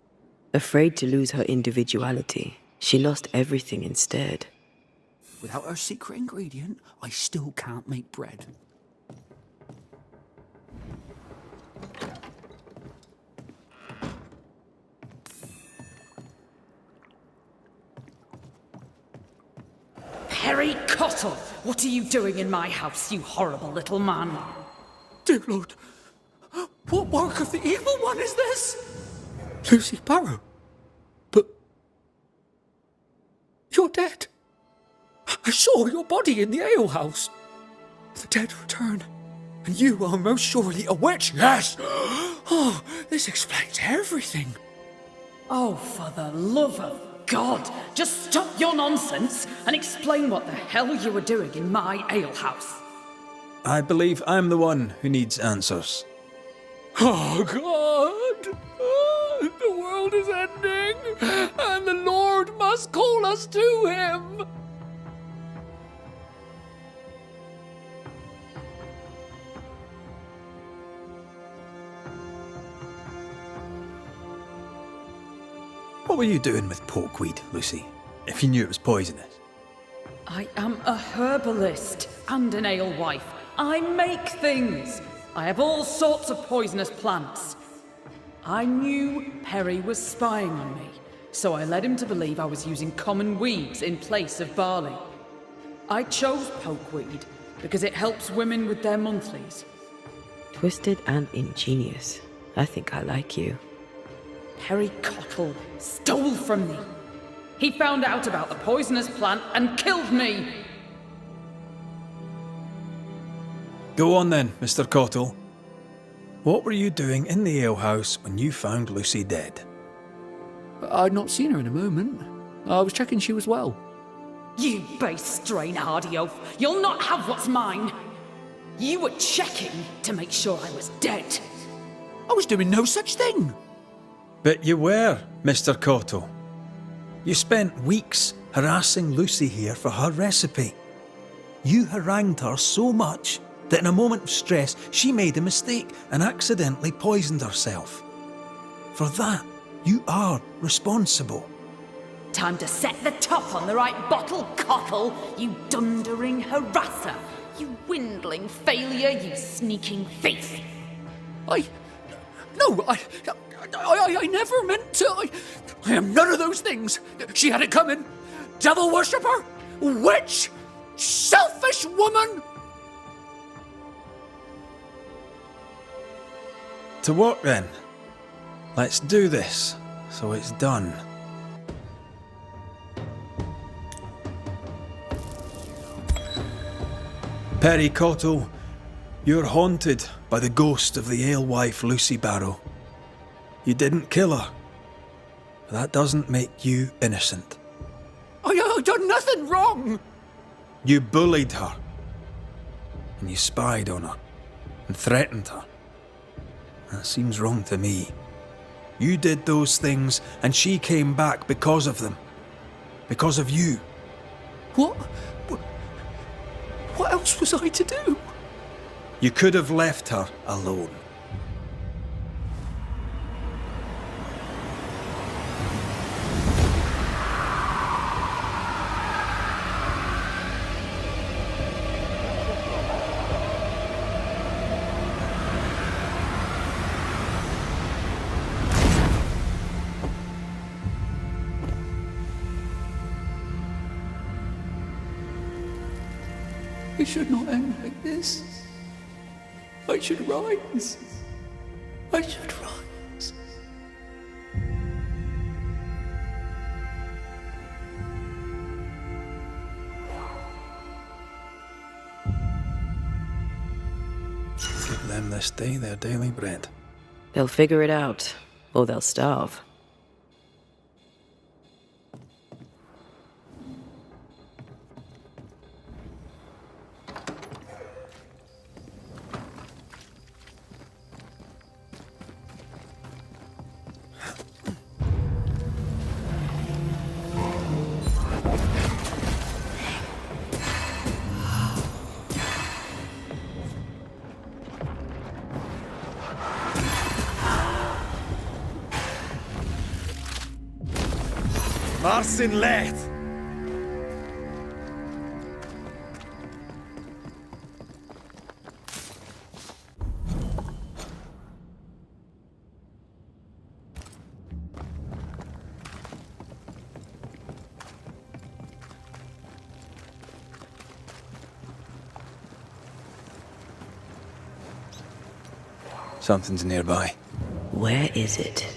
Afraid to lose her individuality, she lost everything instead. Without her secret ingredient, I still can't make bread. Harry Cottle, what are you doing in my house, you horrible little man? Dear Lord, what work of the evil one is this? Lucy Barrow? But you're dead. I saw your body in the alehouse. The dead return, and you are most surely a witch. Yes! Oh, this explains everything. Oh, for the love of God, just stop your nonsense and explain what the hell you were doing in my alehouse. I believe I'm the one who needs answers. Oh, God! The world is ending, and the Lord must call us to him! What were you doing with pokeweed, Lucy, if you knew it was poisonous? I am a herbalist and an alewife. I make things. I have all sorts of poisonous plants. I knew Perry was spying on me, so I led him to believe I was using common weeds in place of barley. I chose pokeweed because it helps women with their monthlies. Twisted and ingenious. I think I like you. Perry Cottle stole from me. He found out about the poisonous plant and killed me. Go on then, Mr. Cottle. What were you doing in the alehouse when you found Lucy dead? I'd not seen her in a moment. I was checking she was well. You base strain hardy oaf. You'll not have what's mine. You were checking to make sure I was dead. I was doing no such thing. But you were, Mr. Cottle. You spent weeks harassing Lucy here for her recipe. You harangued her so much that in a moment of stress, she made a mistake and accidentally poisoned herself. For that, you are responsible. Time to set the top on the right bottle, Cottle, you dundering harasser. You dwindling failure, you sneaking thief. I never meant to. I am none of those things. She had it coming. Devil worshipper, witch, selfish woman. To work then. Let's do this, so it's done. Perry Cottle, you're haunted by the ghost of the alewife Lucy Barrow. You didn't kill her, but that doesn't make you innocent. I done nothing wrong. You bullied her, and you spied on her, and threatened her. That seems wrong to me. You did those things, and she came back because of them. Because of you. What else was I to do? You could have left her alone. It should not end like this. I should rise. I should rise. Give them this day their daily bread. They'll figure it out, or they'll starve. Marcin Leth! Something's nearby. Where is it?